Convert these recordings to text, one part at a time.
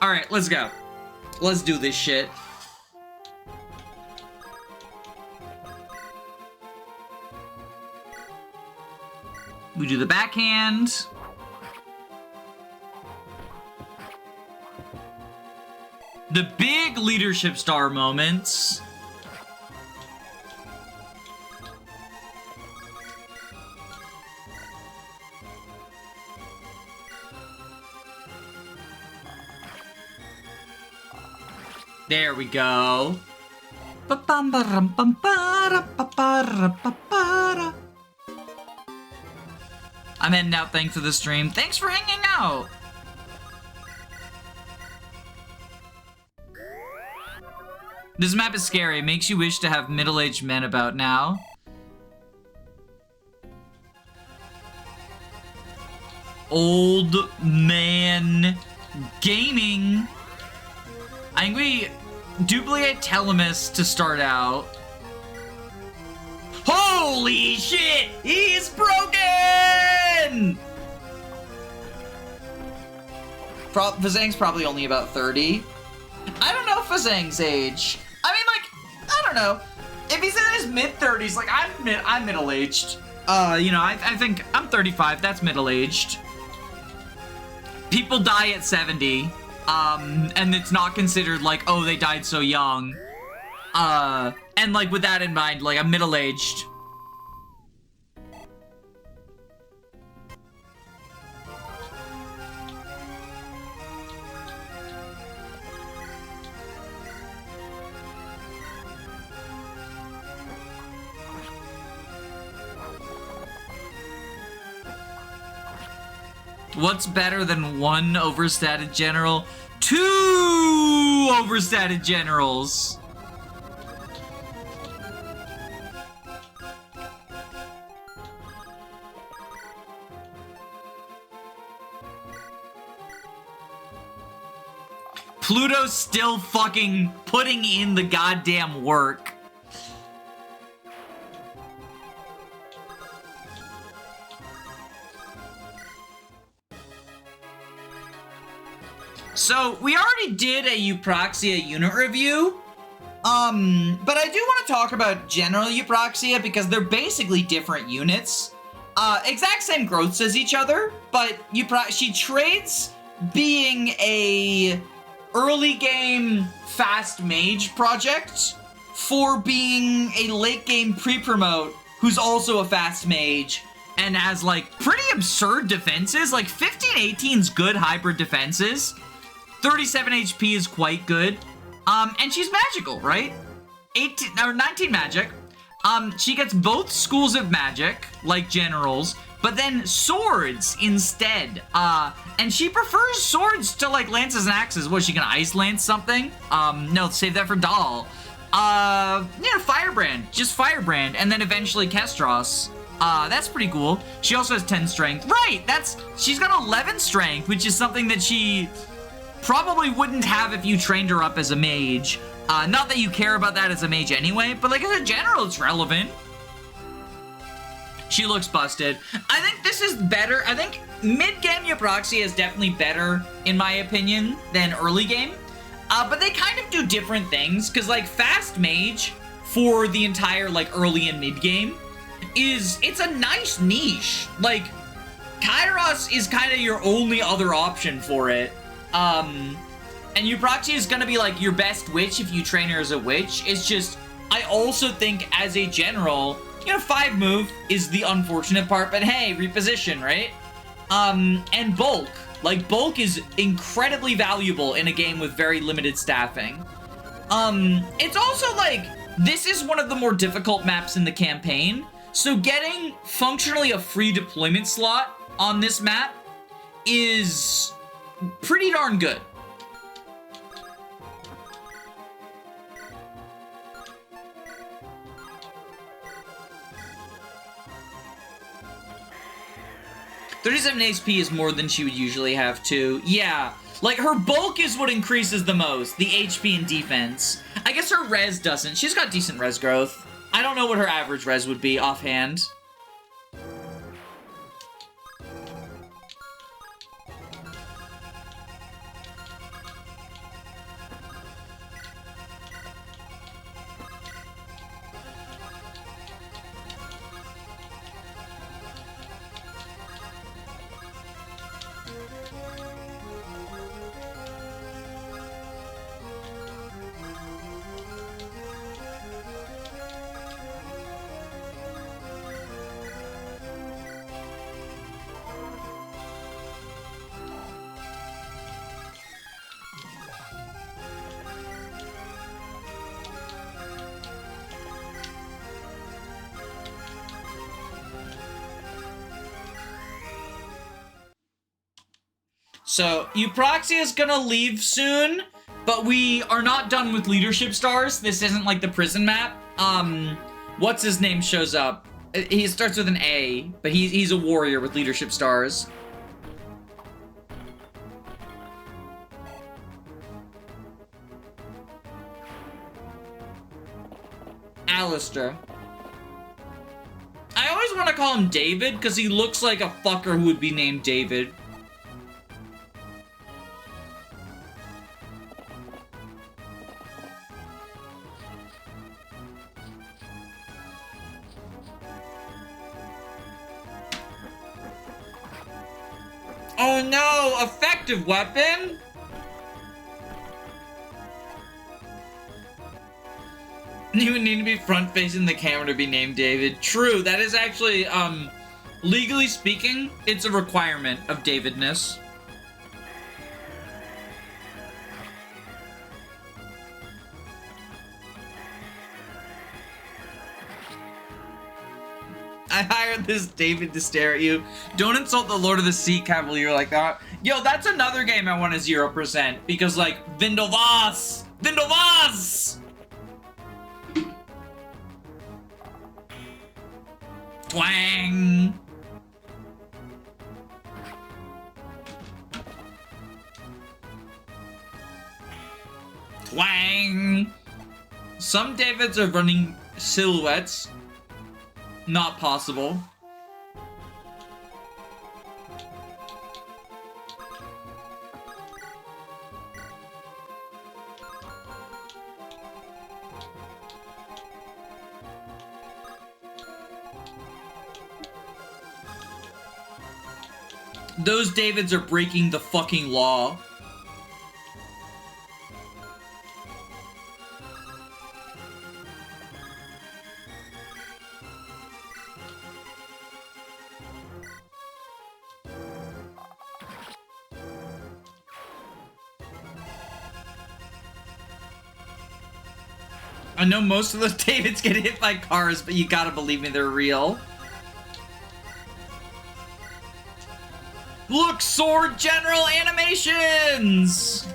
Alright, let's go. Let's do this shit. We do the backhand. The big leadership star moments. There we go. I'm heading out. Thanks for the stream. Thanks for hanging out. This map is scary. It makes you wish to have middle-aged men about now. Old man gaming. I think we duplicate Telemus to start out. Holy shit! He's broken! Fazang's probably only about 30. I don't know Fazang's age. I mean, like, I don't know. If he's in his mid-30s, like, I'm middle-aged. You know, I think I'm 35. That's middle-aged. People die at 70. And it's not considered like, oh, they died so young. And like, with that in mind, like, I'm middle-aged. What's better than one overstated general? 2 overstated generals. Pluto's still fucking putting in the goddamn work. So, we already did a Euproxia unit review, but I do want to talk about general Euproxia because they're basically different units. Exact same growths as each other, but she trades being a early game fast mage project for being a late game pre-promote who's also a fast mage and has like pretty absurd defenses, like 15-18's good hybrid defenses. 37 HP is quite good. And she's magical, right? 18 or 19 magic. She gets both schools of magic, like generals, but then swords instead. And she prefers swords to like lances and axes. Was she gonna ice lance something? No, save that for Doll. Yeah, Firebrand, just Firebrand, and then eventually Kestros. That's pretty cool. She also has 10 strength. Right, she's got 11 strength, which is something that she probably wouldn't have if you trained her up as a mage. Not that you care about that as a mage anyway, but like as a general, it's relevant. She looks busted. I think this is better. I think mid-game Euproxia is definitely better, in my opinion, than early game. But they kind of do different things, because like fast mage for the entire like early and mid-game it's a nice niche. Like, Kairos is kind of your only other option for it. And Euproxia is gonna be like your best witch if you train her as a witch. It's just, I also think as a general, you know, 5 move is the unfortunate part, but hey, reposition, right? And bulk. Like, bulk is incredibly valuable in a game with very limited staffing. It's also like, this is one of the more difficult maps in the campaign, so getting functionally a free deployment slot on this map is pretty darn good. $37 HP is more than she would usually have too. Yeah, like her bulk is what increases the most, the HP and defense. I guess her res doesn't. She's got decent res growth. I don't know what her average res would be offhand. So, Euproxia is gonna leave soon, but we are not done with leadership stars. This isn't like the prison map. What's his name shows up? He starts with an A, but he's a warrior with leadership stars. Alistair. I always want to call him David, because he looks like a fucker who would be named David. Oh no! Effective weapon? You would need to be front-facing the camera to be named David. True, that is actually, legally speaking, it's a requirement of Davidness. I hired this David to stare at you. Don't insult the Lord of the Sea Cavalier like that. Yo, that's another game I want a 0%, because, like, Vindovas! Vindovas! Twang! Twang! Some Davids are running silhouettes. Not possible. Those Davids are breaking the fucking law. I know most of those Davids get hit by cars, but you gotta believe me, they're real. Look, Sword General animations!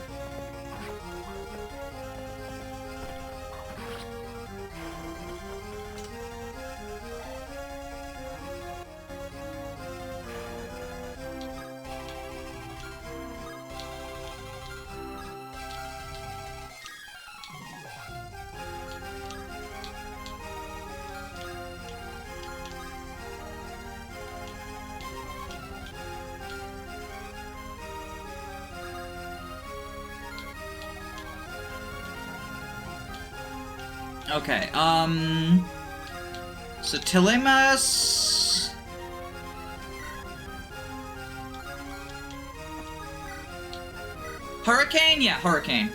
Okay, so Telemas... Hurricane? Yeah, Hurricane.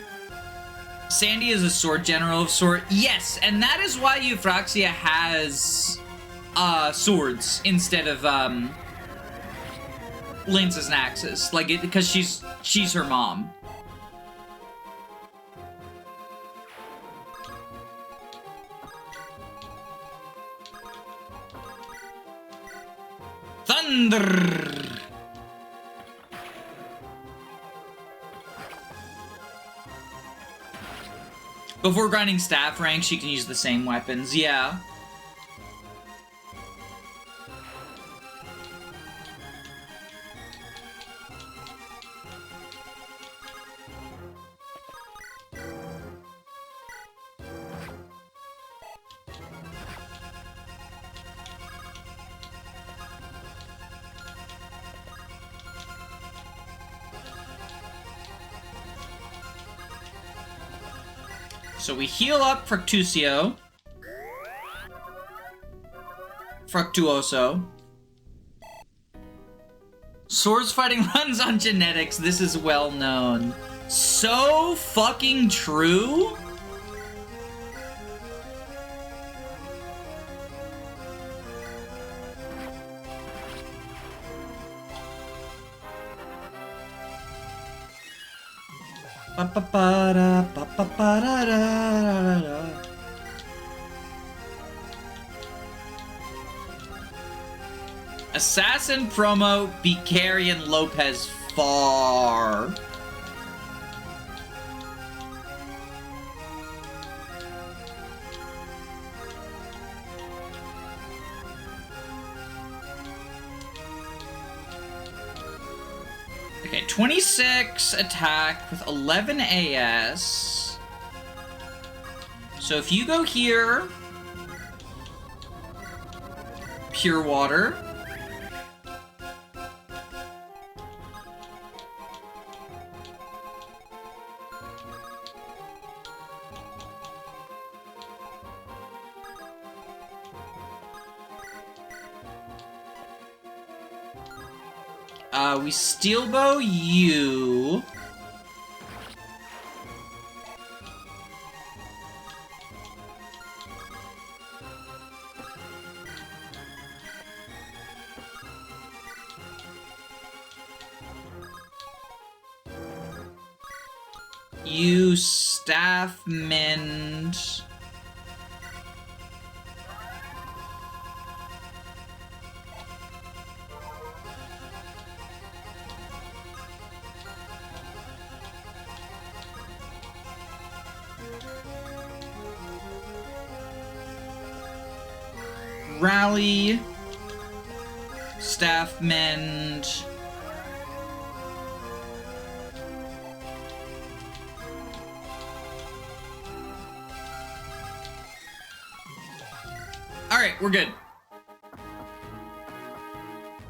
Sandy is a sword general of sort. Yes, and that is why Euphraxia has, swords instead of, lances and axes. Like, because she's her mom. Thunder! Before grinding staff rank, she can use the same weapons, yeah. So we heal up Fructuoso. Swords fighting runs on genetics. This is well known. So fucking true. Assassin promo, Becarian Lopez far. Okay, 26 attack with 11 AS. So if you go here, pure water. We steel bow you. You staff mend. Rally, staff mend. All right, we're good.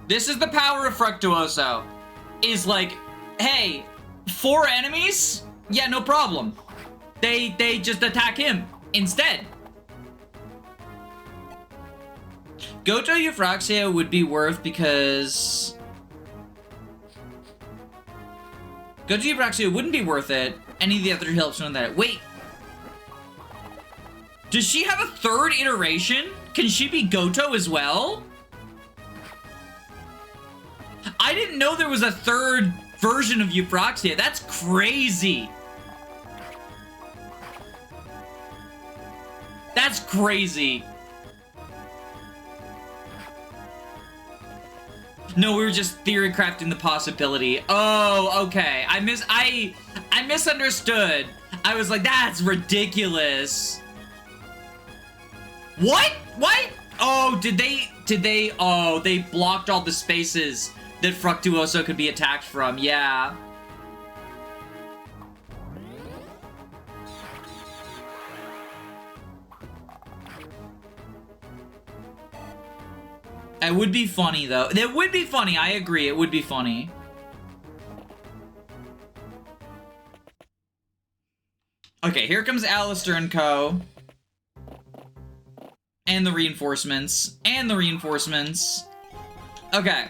This is the power of Fructuoso. Is like, hey, 4 enemies? Yeah, no problem. They just attack him instead. Goto Euphroxia would be worth because... Goto Euphroxia wouldn't be worth it. Any of the other helps know that. Wait. Does she have a 3rd iteration? Can she be Goto as well? I didn't know there was a 3rd version of Euphroxia. That's crazy. That's crazy. No, we were just theory crafting the possibility. Oh, okay. I misunderstood. I was like, that's ridiculous. What? What? Oh, did they, oh, they blocked all the spaces that Fructuoso could be attacked from. Yeah. It would be funny, though. It would be funny. I agree. It would be funny. Okay, here comes Alistair and co. And the reinforcements. And the reinforcements. Okay.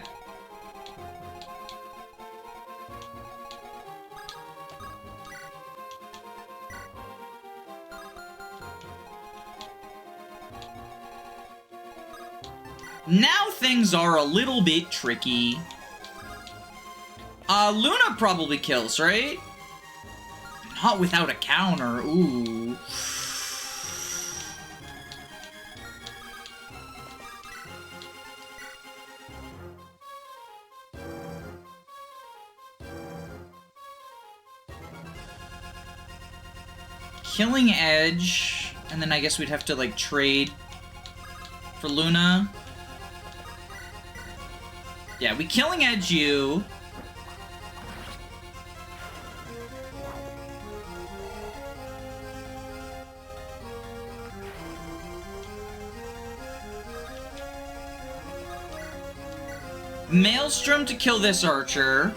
Now things are a little bit tricky. Luna probably kills, right? Not without a counter. Ooh. Killing Edge, and then I guess we'd have to, like, trade for Luna. Yeah, we Killing Edge you. Maelstrom to kill this archer.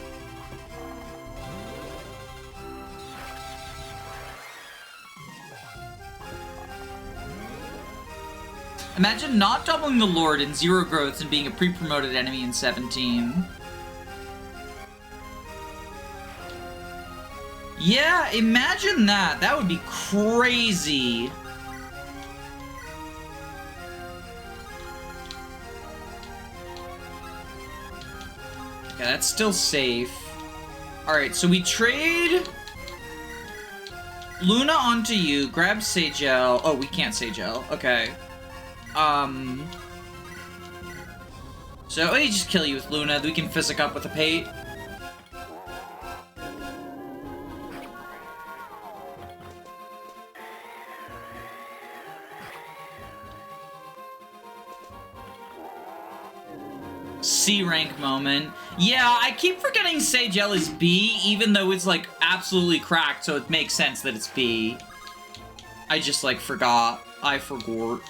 Imagine not doubling the Lord in 0 growths and being a pre-promoted enemy in 17. Yeah, imagine that. That would be crazy. Okay, that's still safe. Alright, so we trade Luna onto you, grab Sagel. Oh, we can't Sagel. Okay. So, let me just kill you with Luna. We can physic up with a Pate. C rank moment. Yeah, I keep forgetting Sage L is B, even though it's, like, absolutely cracked, so it makes sense that it's B. I just, like, forgot. I forgot.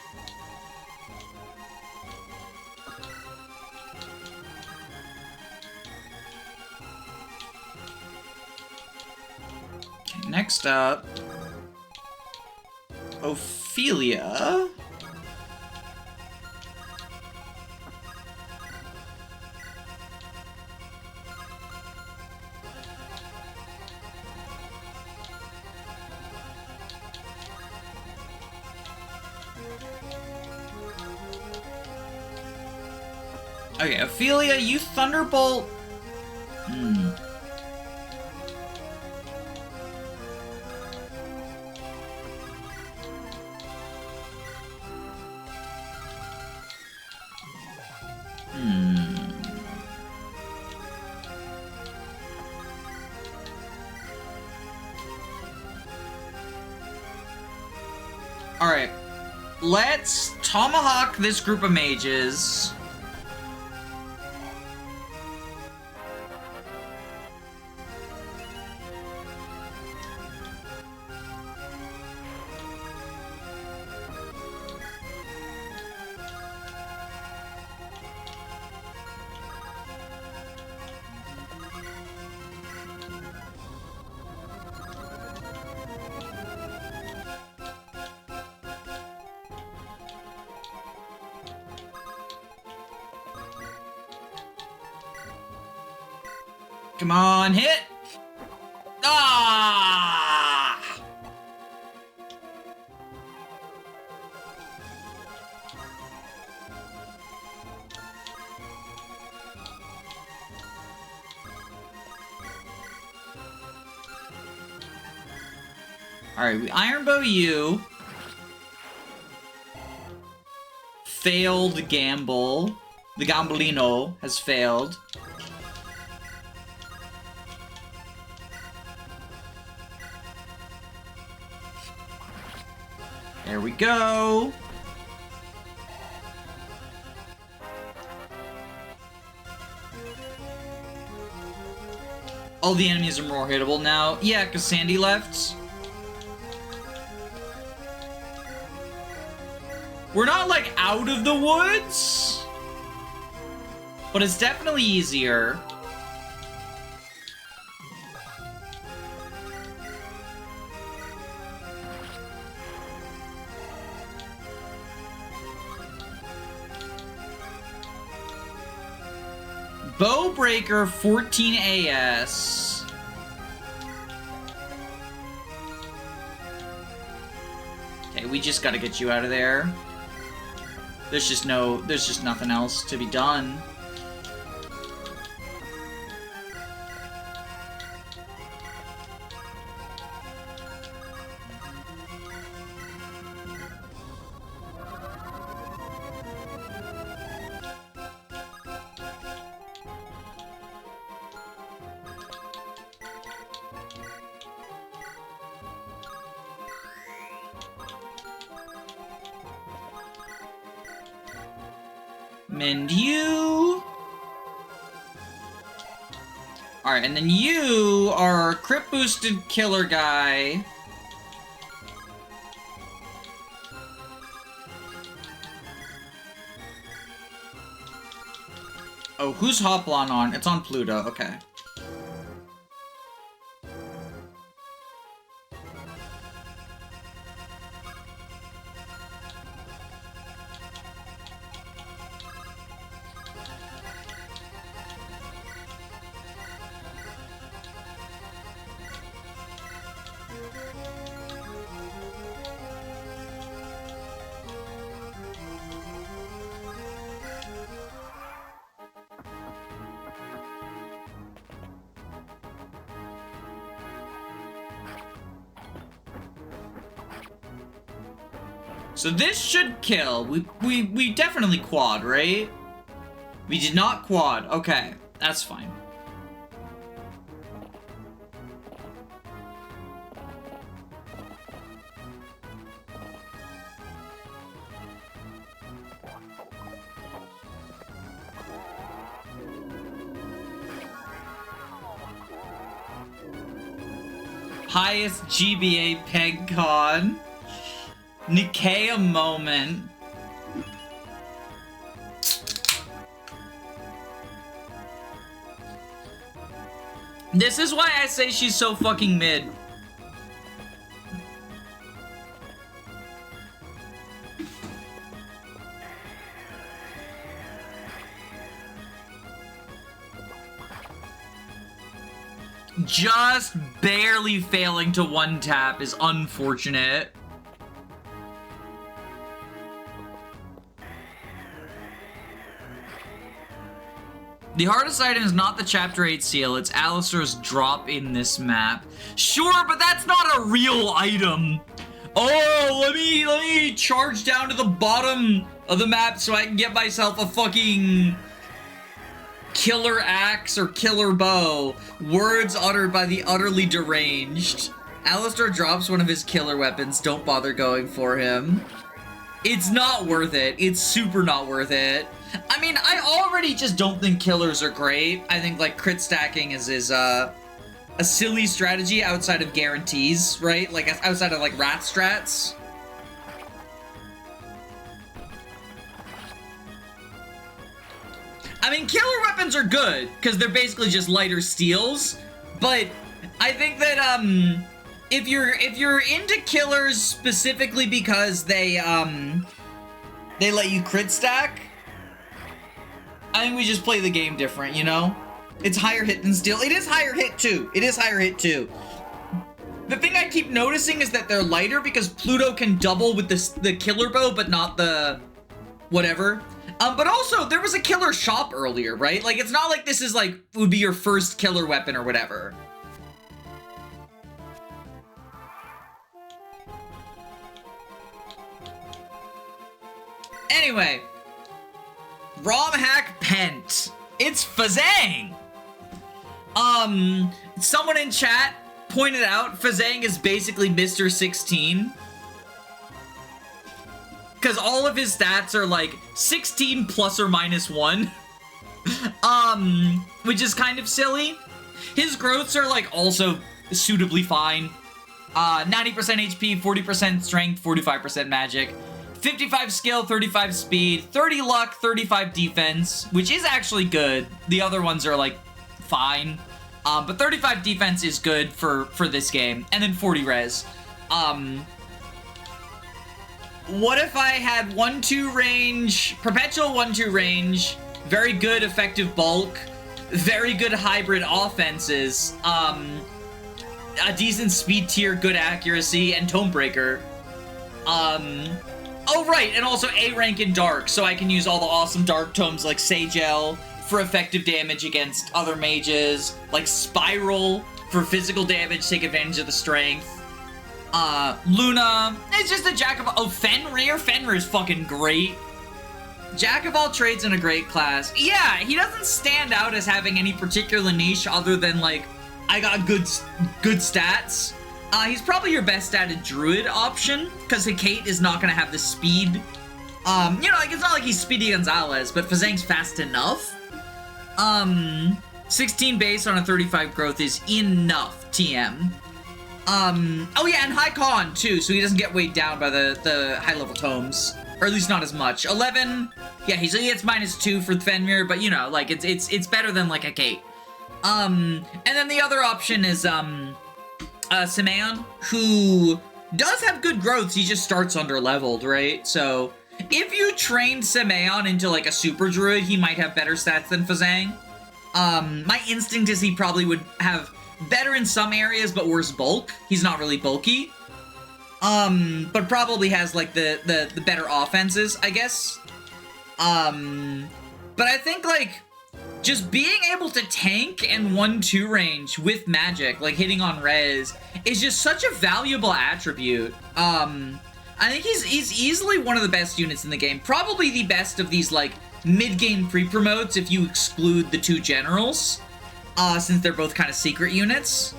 Okay, next up... Ophelia... Okay, Ophelia, you Thunderbolt... Alright. Let's tomahawk this group of mages. Come on, hit! Ah! Alright, we Iron Bow you. Failed gamble. The Gambolino has failed. There we go. All the enemies are more hittable now. Yeah, because Sandy left. We're not, like, out of the woods, but it's definitely easier. Bowbreaker 14 AS. Okay, we just gotta get you out of there. There's just nothing else to be done. Mend you. Alright, and then you are crit boosted killer guy. Oh, who's Hoplon on? It's on Pluto, okay. So this should kill. We definitely quad, right? We did not quad. Okay, that's fine. Highest GBA PegCon. Nikea moment. This is why I say she's so fucking mid. Just barely failing to one tap is unfortunate. The hardest item is not the Chapter 8 seal, it's Alistair's drop in this map. Sure, but that's not a real item. Oh, let me charge down to the bottom of the map so I can get myself a fucking killer axe or killer bow. Words uttered by the utterly deranged. Alistair drops one of his killer weapons, don't bother going for him. It's not worth it. It's super not worth it. I mean, I already just don't think killers are great. I think, like, crit stacking is a silly strategy outside of guarantees, right? Like, outside of, like, rat strats. I mean, killer weapons are good, because they're basically just lighter steals, but I think that, if you're into killers specifically because they let you crit stack, I think we just play the game different, you know? It's higher hit than steal. It is higher hit too. It is higher hit too. The thing I keep noticing is that they're lighter because Pluto can double with the killer bow, but not the whatever. But also, there was a killer shop earlier, right? Like, it's not like this is like, would be your first killer weapon or whatever. Anyway. ROM hack Pent. It's Fazang! Someone in chat pointed out Fazang is basically Mr. 16. Because all of his stats are like 16 plus or minus 1. Which is kind of silly. His growths are like also suitably fine. 90% HP, 40% strength, 45% magic. 55 skill, 35 speed, 30 luck, 35 defense, which is actually good. The other ones are like fine. But 35 defense is good for this game. And then 40 res. What if I had 1-2 range, perpetual 1-2 range, very good effective bulk, very good hybrid offenses, a decent speed tier, good accuracy, and tome breaker. Oh, right, and also A rank in Dark, so I can use all the awesome Dark tomes like Sagel for effective damage against other mages, like Spiral for physical damage, take advantage of the strength. Luna, it's just a jack of all, Fenrir? Fenrir is fucking great. Jack of all trades in a great class. Yeah, he doesn't stand out as having any particular niche other than, like, I got good stats. He's probably your best statted druid option, because Hecate is not going to have the speed. You know, like, it's not like he's Speedy Gonzalez, but Fazang's fast enough. 16 base on a 35 growth is enough, TM. Oh yeah, and high con, too, so he doesn't get weighed down by the high-level tomes. Or at least not as much. 11, yeah, he gets -2 for Fenrir, but, you know, like, it's better than, like, Hecate. And then the other option is, Simeon, who does have good growths, he just starts under-leveled, right? So, if you trained Simeon into, like, a super druid, he might have better stats than Fazang. My instinct is he probably would have better in some areas, but worse bulk. He's not really bulky. But probably has, like, the better offenses, I guess. But I think, like, just being able to tank and 1-2 range with magic, like hitting on res, is just such a valuable attribute. I think he's easily one of the best units in the game. Probably the best of these, like, mid-game pre-promotes if you exclude the 2 generals, since they're both kind of secret units.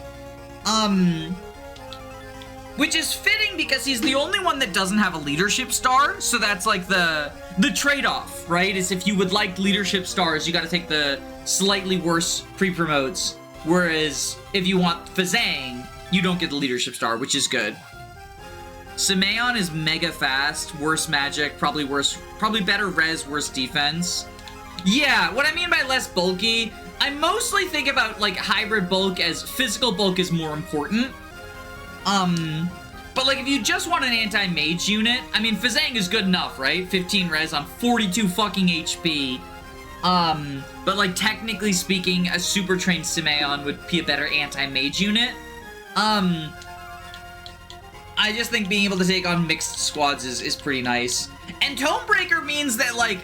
Which is fitting because he's the only one that doesn't have a leadership star, so that's like the trade-off, right? Is if you would like leadership stars, you gotta take the slightly worse pre-promotes, whereas if you want Fazang, you don't get the leadership star, which is good. Simeon is mega fast, worse magic, probably better res, worse defense. Yeah, what I mean by less bulky, I mostly think about, like, hybrid bulk as physical bulk is more important. But, like, if you just want an anti-mage unit, I mean, Fazang is good enough, right? 15 res on 42 fucking HP. But, like, technically speaking, a super trained Simeon would be a better anti-mage unit. I just think being able to take on mixed squads is pretty nice. And Tomebreaker means that, like,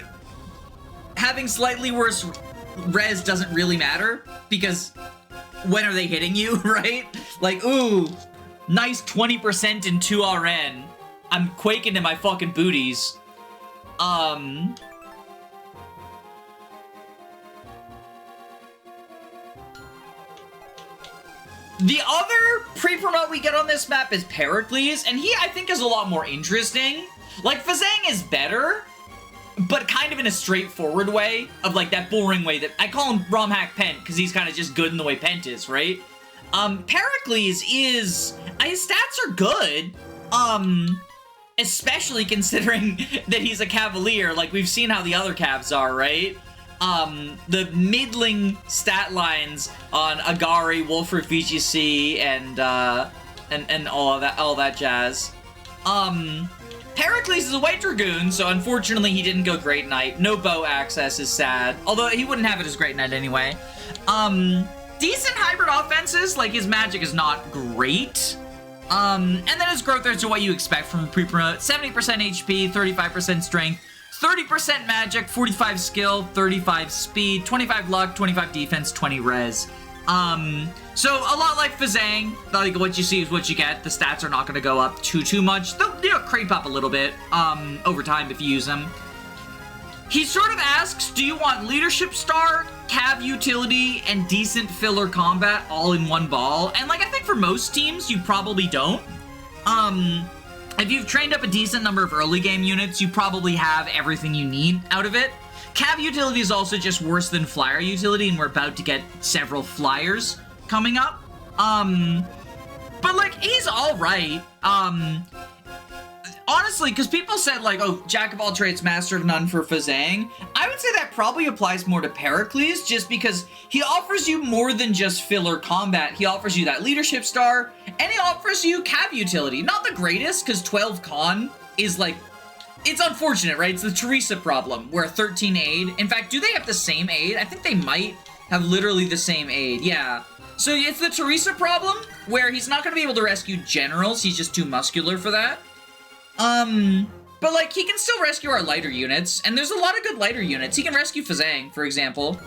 having slightly worse res doesn't really matter, because when are they hitting you, right? Like, ooh, nice 20% in 2 RN. I'm quaking in my fucking booties. The other pre-promote we get on this map is Pericles, and he, I think, is a lot more interesting. Like, Fazang is better, but kind of in a straightforward way, of, like, that boring way that... I call him ROM hack Pent, because he's kind of just good in the way Pent is, right? Pericles is... his stats are good, especially considering that he's a Cavalier. Like, we've seen how the other Cavs are, right? The middling stat lines on Agari, Wolford VGC, and all that jazz. Heracles is a White Dragoon, so unfortunately he didn't go Great Knight. No bow access is sad, although he wouldn't have it as Great Knight anyway. Decent hybrid offenses, like his magic is not great. And then his growth rates are what you expect from a pre-promote. 70% HP, 35% strength, 30% magic, 45 skill, 35 speed, 25 luck, 25 defense, 20 res. So a lot like Fazang, like what you see is what you get. The stats are not going to go up too much. They'll, you know, creep up a little bit, over time if you use them. He sort of asks, do you want leadership star, cav utility, and decent filler combat all in one ball? And like, I think for most teams, you probably don't. If you've trained up a decent number of early game units, you probably have everything you need out of it. Cav utility is also just worse than flyer utility, and we're about to get several flyers coming up. But like, he's alright. Honestly, because people said like, oh, jack of all trades, master of none for Fazang. I would say that probably applies more to Pericles, just because he offers you more than just filler combat. He offers you that leadership star, and he offers you cav utility. Not the greatest, because 12 con is like, it's unfortunate, right? It's the Teresa problem, where 13 aid. In fact, do they have the same aid? I think they might have literally the same aid, yeah. So it's the Teresa problem, where he's not going to be able to rescue generals. He's just too muscular for that. But like, he can still rescue our lighter units, and there's a lot of good lighter units. He can rescue Fazang, for example.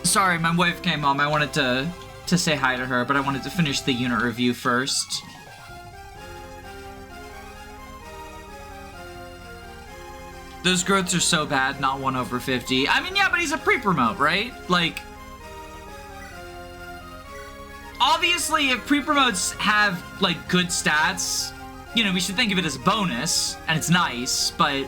Sorry, my wife came home. I wanted to say hi to her, but I wanted to finish the unit review first. Those growths are so bad, not 1 over 50. I mean, yeah, but he's a pre-promote, right? Like, obviously, if pre-promotes have, like, good stats, you know, we should think of it as a bonus, and it's nice, but...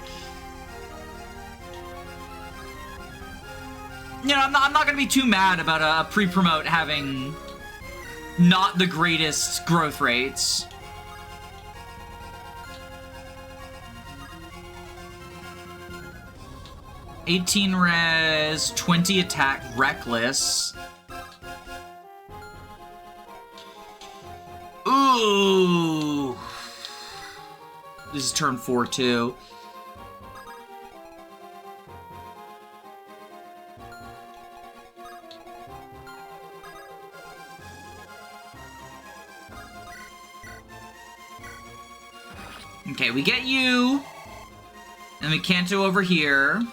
You know, I'm not going to be too mad about a pre-promote having not the greatest growth rates. (18 res, 20 attack, reckless. Ooh. This is turn 4 too. Okay, we get you, and we canto over here.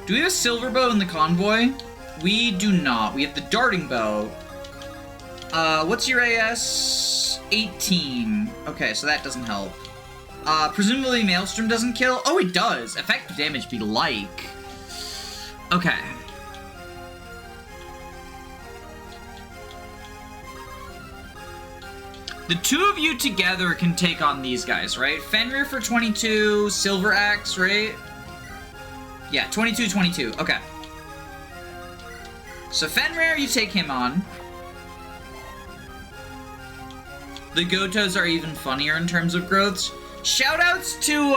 Do we have a silver bow in the convoy? We do not. We have the darting bow. What's your AS? 18. Okay, so that doesn't help. Presumably Maelstrom doesn't kill? Oh, it does. Effective damage be like. Okay. The two of you together can take on these guys, right? Fenrir for 22, Silver Axe, right? Yeah, 22. Okay. So Fenrir, you take him on. The Gotos are even funnier in terms of growths. Shoutouts to,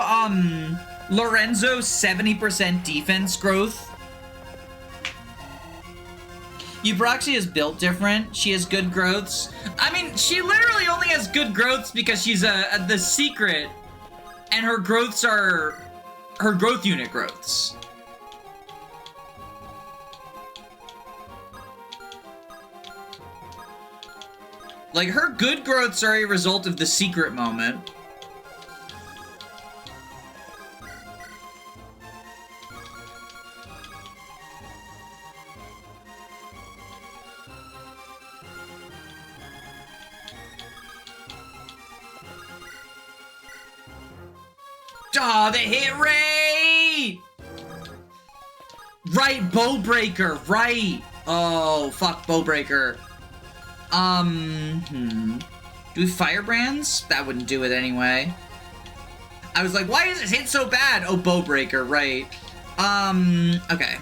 Lorenzo's 70% defense growth. Euproxy is built different. She has good growths. I mean, she literally only has good growths because she's the secret, and her growths are her growth unit growths. Like, her good growths are a result of the secret moment. Aw, the hit rate! Right, Bowbreaker, right! Oh, fuck, Bowbreaker. Do we Firebrands? That wouldn't do it anyway. I was like, why is this hit so bad? Oh, Bowbreaker, right. Okay.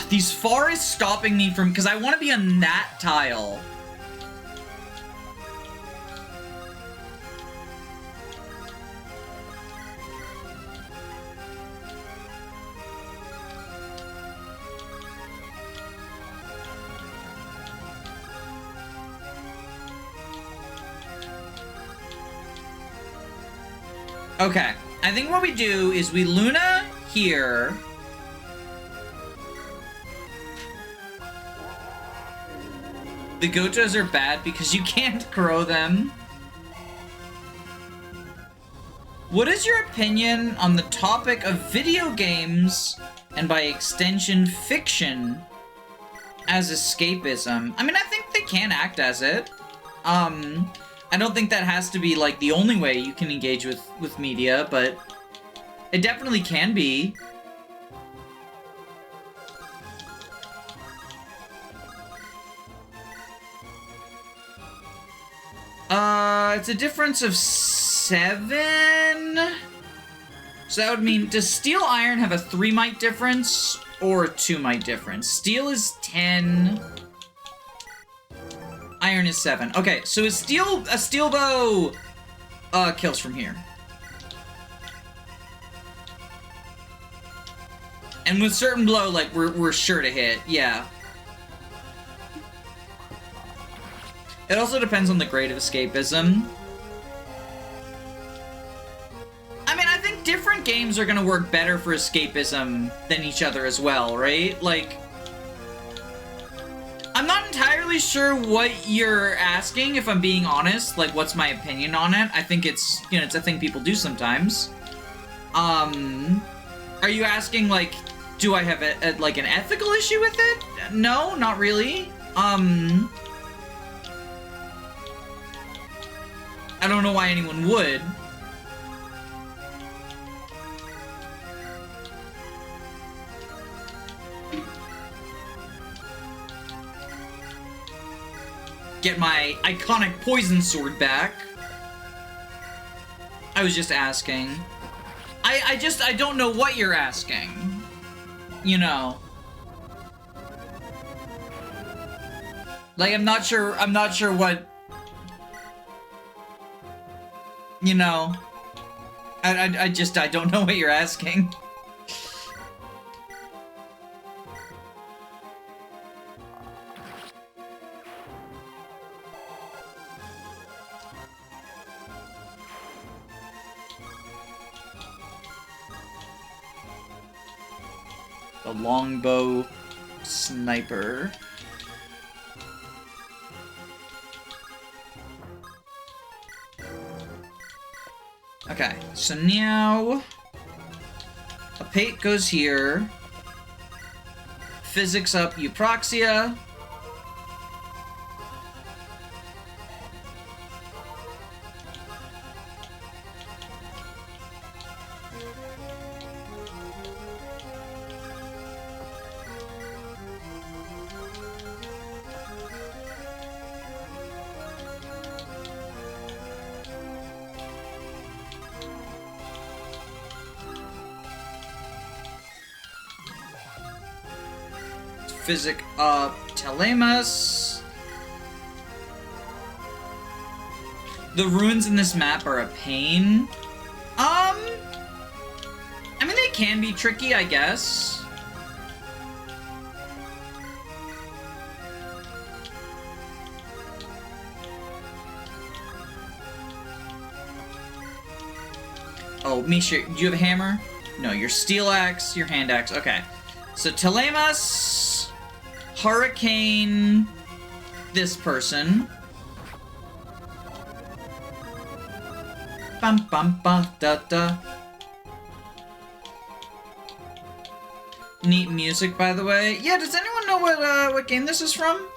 These forests stopping me from, because I want to be on that tile. Okay, I think what we do is we Luna here. The Gotos are bad because you can't grow them. What is your opinion on the topic of video games, and by extension, fiction, as escapism? I mean, I think they can act as it. I don't think that has to be, like, the only way you can engage with media, but it definitely can be. It's a difference of 7? So that would mean, does Steel Iron have a 3 might difference or a 2 might difference? Steel is 10. Iron is 7. Okay, so a steel bow kills from here. And with certain blow, like, we're sure to hit, yeah. It also depends on the grade of escapism. I mean, I think different games are gonna work better for escapism than each other as well, right? Like, I'm not entirely sure what you're asking, if I'm being honest. Like, what's my opinion on it? I think it's, you know, it's a thing people do sometimes. Are you asking, like, do I have like, an ethical issue with it? No, not really. I don't know why anyone would. Get my iconic poison sword back. I was just asking. I don't know what you're asking. You know. Like, I'm not sure what, you know. I don't know what you're asking. The longbow sniper. Okay, so now a pate goes here. Physics up Euproxia. Physic up Telemus. The runes in this map are a pain. I mean, they can be tricky, I guess. Oh, Misha, do you have a hammer? No, your steel axe, your hand axe. Okay. So Telemus, Hurricane, this person. Bum bum bum da da. Neat music, by the way. Yeah, does anyone know what game this is from?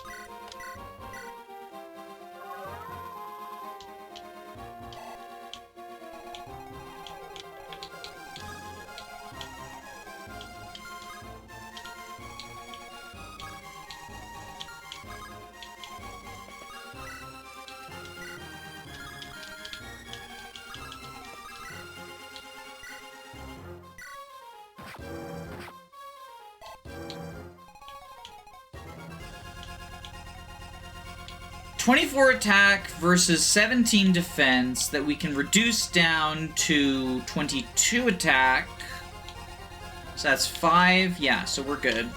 .24 attack versus 17 defense that we can reduce down to 22 attack. So that's 5. Yeah, so we're good.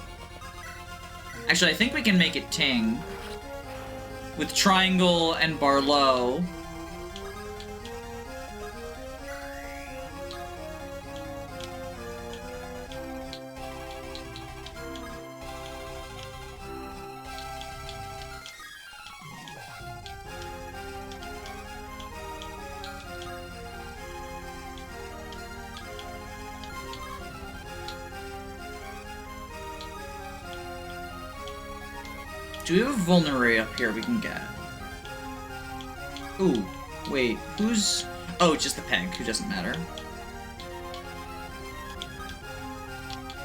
Actually, I think we can make it Ting with Triangle and Barlow. Do we have a vulnerary up here we can get? Ooh, wait, who's... Oh, just the peg, who doesn't matter.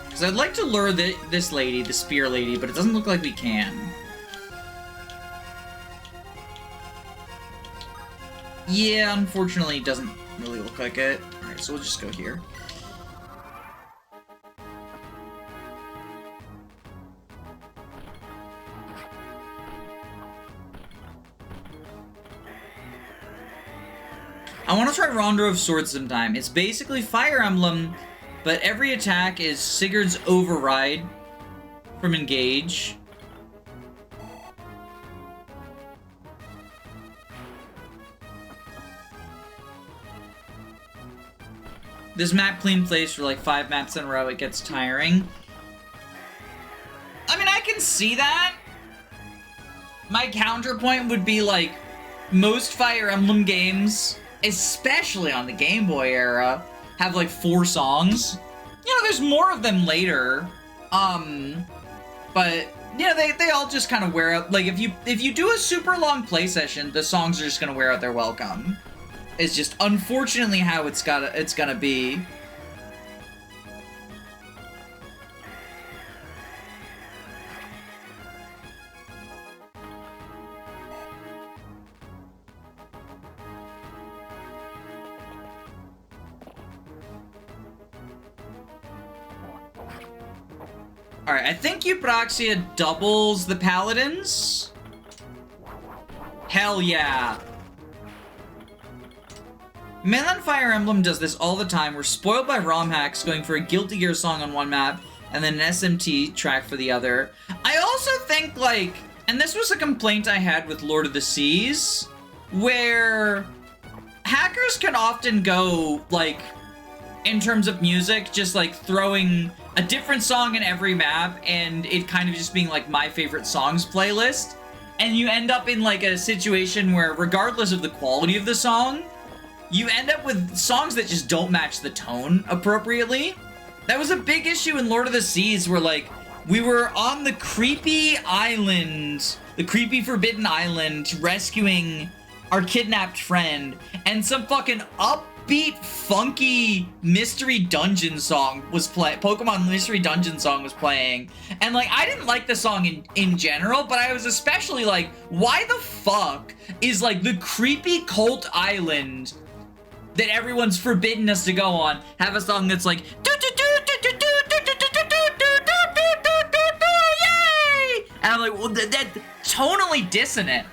Because I'd like to lure this lady, the spear lady, but it doesn't look like we can. Yeah, unfortunately, it doesn't really look like it. Alright, so we'll just go here. I want to try Rondo of Swords sometime. It's basically Fire Emblem, but every attack is Sigurd's override from Engage. This map clean plays for like 5 maps in a row, it gets tiring. I mean, I can see that. My counterpoint would be like, most Fire Emblem games, especially on the Game Boy era, have like 4 songs. You know, there's more of them later. But you know, they all just kind of wear out. Like if you do a super long play session, the songs are just gonna wear out their welcome. It's just unfortunately how it's gonna be. Alright, I think Euproxia doubles the paladins. Hell yeah. Mainland Fire Emblem does this all the time. We're spoiled by ROM hacks going for a Guilty Gear song on one map and then an SMT track for the other. I also think, like, and this was a complaint I had with Lord of the Seas, where hackers can often go, like, in terms of music, just like throwing a different song in every map and it kind of just being like my favorite songs playlist. And you end up in like a situation where regardless of the quality of the song, you end up with songs that just don't match the tone appropriately. That was a big issue in Lord of the Seas where like we were on the creepy island, the creepy forbidden island, rescuing our kidnapped friend, and some fucking upbeat, funky mystery dungeon song was playing. Pokemon Mystery Dungeon song was playing, and like I didn't like the song in general, but I was especially like, why the fuck is like the creepy cult island that everyone's forbidden us to go on have a song that's like yay, and I'm like, well, that tonally dissonant.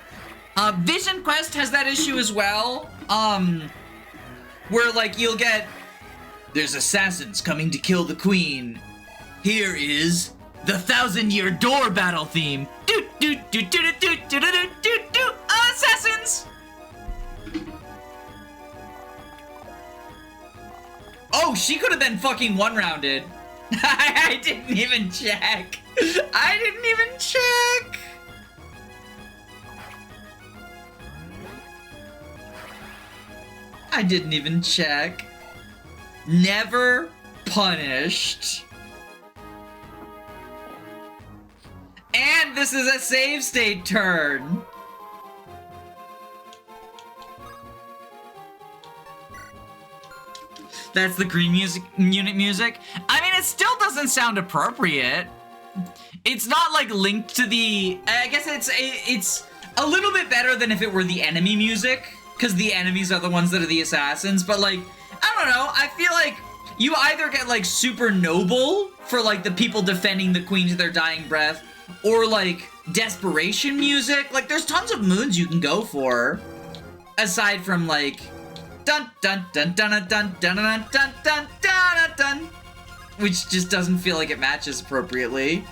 Vision Quest has that issue as well, where like you'll get, there's assassins coming to kill the queen. Here is the 1,000-year door battle theme. Assassins. Oh, she could have been fucking one-rounded. I didn't even check. I didn't even check. I didn't even check. Never punished. And this is a save state turn. That's the green music unit music. I mean, it still doesn't sound appropriate. It's not like linked to the, I guess it's a little bit better than if it were the enemy music, because the enemies are the ones that are the assassins, but like, I don't know, I feel like you either get like super noble for like the people defending the queen to their dying breath, or like desperation music. Like there's tons of moons you can go for, aside from like dun dun dun dun dun dun dun dun dun dun dun dun, which just doesn't feel like it matches appropriately.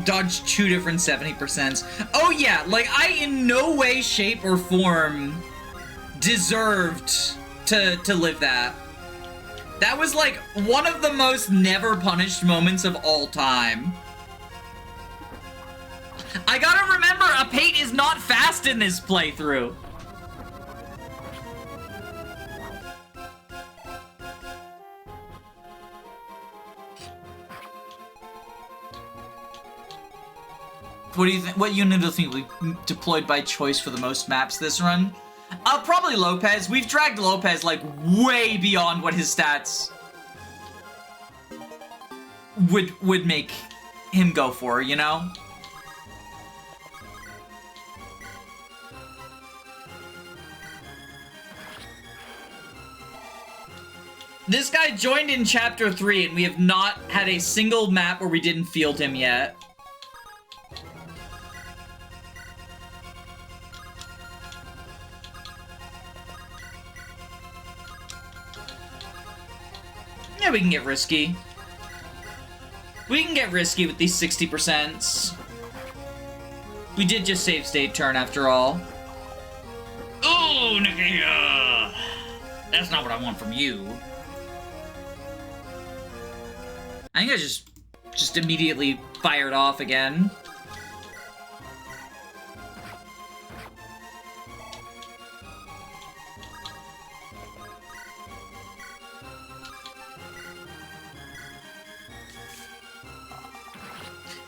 Dodged 2 different 70%. Oh yeah, like I in no way, shape, or form deserved to live that. That was like one of the most never punished moments of all time. I gotta remember, Apate is not fast in this playthrough. What do you think? What unit do you think we deployed by choice for the most maps this run? Probably Lopez. We've dragged Lopez like way beyond what his stats would make him go for, you know? This guy joined in Chapter 3, and we have not had a single map where we didn't field him yet. Yeah, we can get risky. We can get risky with these 60%. We did just save state turn after all. Oh, nigga! That's not what I want from you. I think I just immediately fired off again.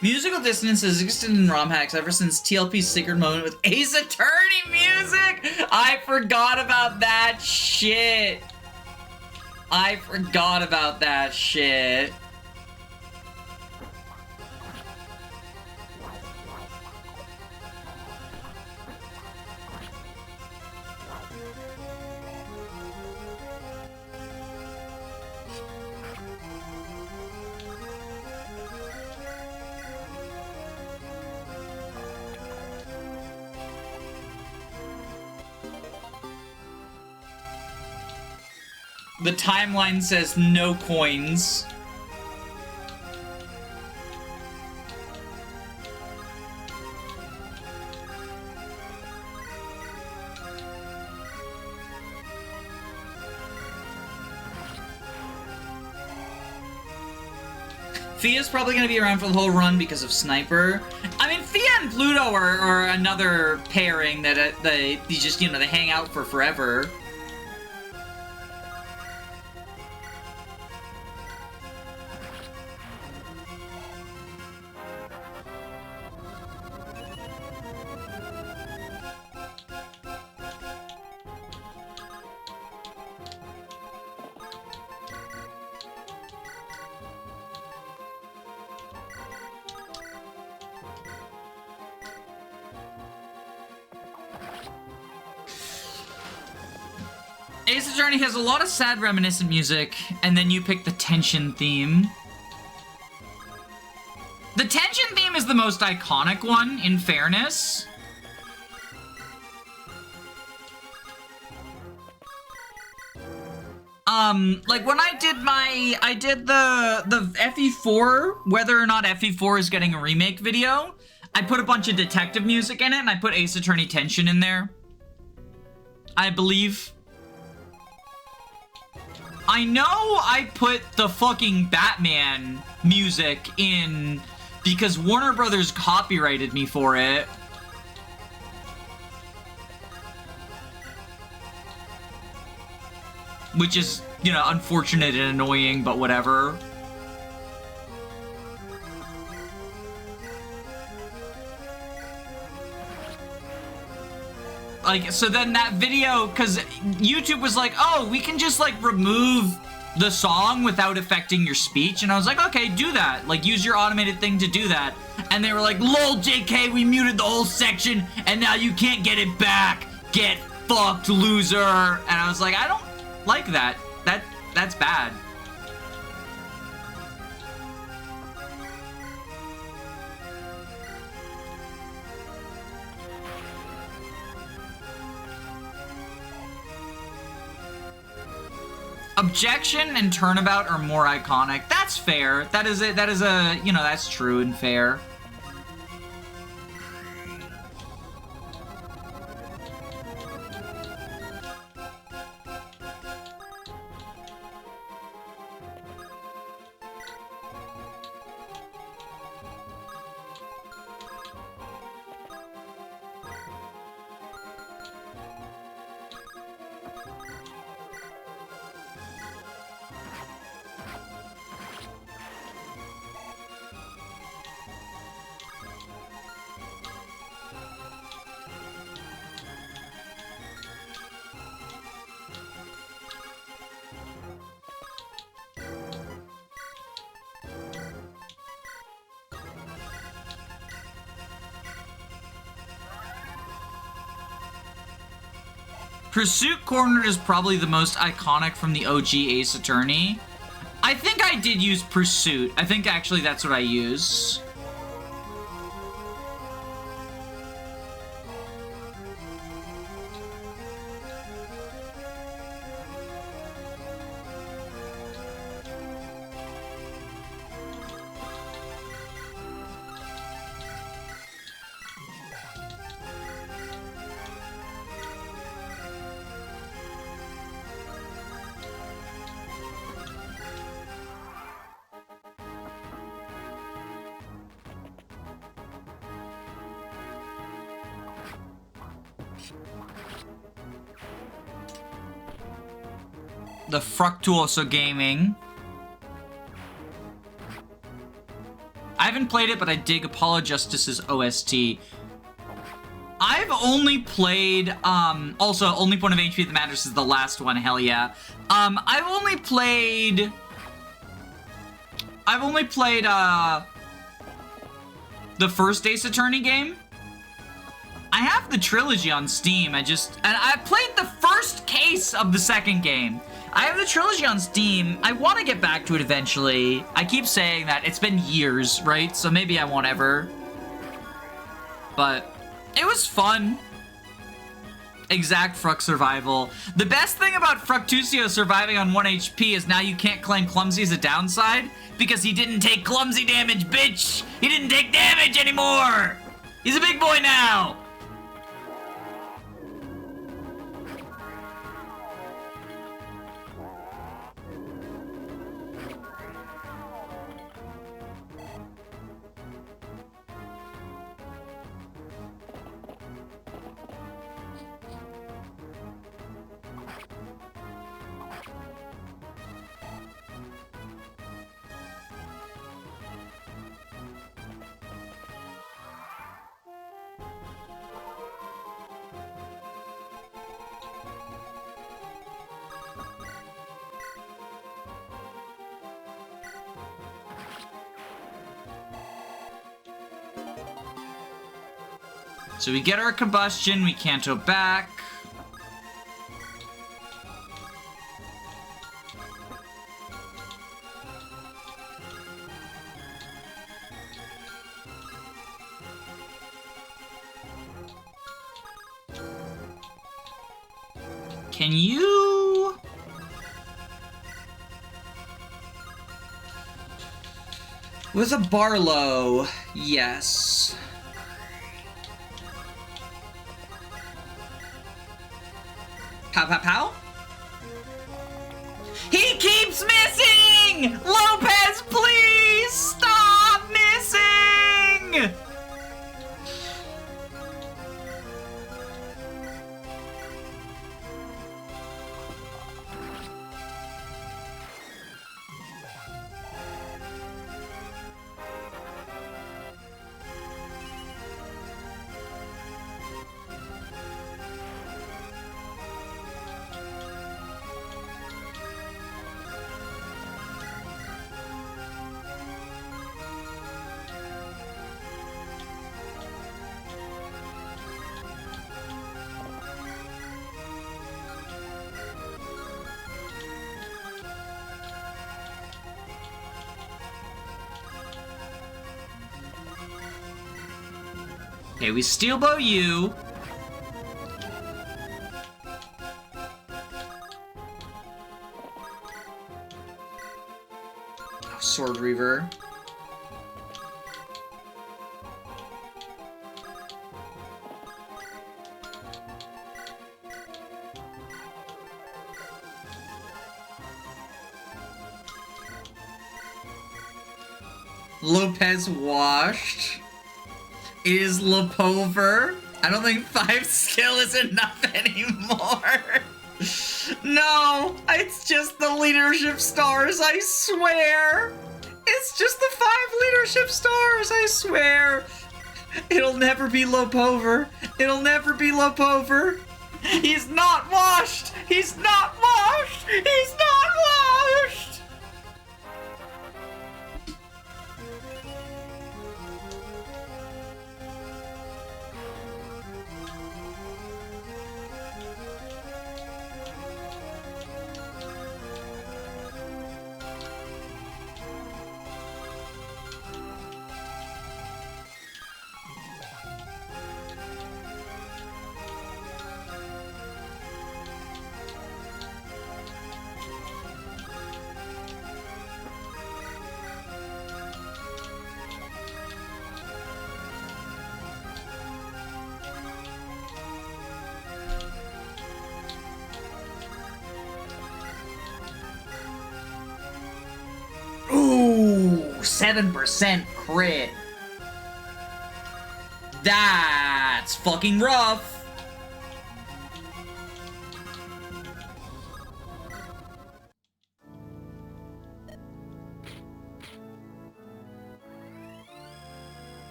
Musical dissonance has existed in ROM hacks ever since TLP's Sacred Moment with Ace Attorney music! I forgot about that shit! I forgot about that shit. The timeline says no coins. Fia's probably going to be around for the whole run because of Sniper. I mean, Fia and Pluto are another pairing that they just, you know, they hang out for forever. Ace Attorney has a lot of sad reminiscent music, and then you pick the tension theme. The tension theme is the most iconic one, in fairness. Like when I did the FE4, whether or not FE4 is getting a remake video, I put a bunch of detective music in it, and I put Ace Attorney tension in there. I believe. I know I put the fucking Batman music in because Warner Brothers copyrighted me for it. Which is, you know, unfortunate and annoying, but whatever. Like, so then that video, because YouTube was like, oh, we can just, like, remove the song without affecting your speech. And I was like, okay, do that. Like, use your automated thing to do that. And they were like, lol, JK, we muted the whole section, and now you can't get it back. Get fucked, loser. And I was like, I don't like that. That's bad. Objection and Turnabout are more iconic. That's fair. That is a, you know, that's true and fair. Pursuit Corner is probably the most iconic from the OG Ace Attorney. I think I did use Pursuit. I think actually that's what I use. The Fructuoso Gaming. I haven't played it, but I dig Apollo Justice's OST. I I've only played, also, only point of HP that matters is the last one, hell yeah. I've only played, the first Ace Attorney game. I have the trilogy on Steam, and I played the first case of the second game. I have the trilogy on Steam. I want to get back to it eventually. I keep saying that. It's been years, right? So maybe I won't ever. But it was fun. Exact Fruck survival. The best thing about Fructusio surviving on 1 HP is now you can't claim Clumsy as a downside because he didn't take Clumsy damage, bitch! He didn't take damage anymore! He's a big boy now! So we get our combustion, we canto back. Can you... With a Barlow, yes. Pow, pow, pow? He keeps missing! Lopez, please stop missing! Okay, we steel bow you. Oh, Sword Reaver. Lopez washed. Is Lepover. I don't think 5 skill is enough anymore. No, it's just the leadership stars, I swear. It's just the 5 leadership stars, I swear. It'll never be Lepover. It'll never be Lepover. He's not washed. He's not washed. He's not washed. Ooh, 7% crit. That's fucking rough.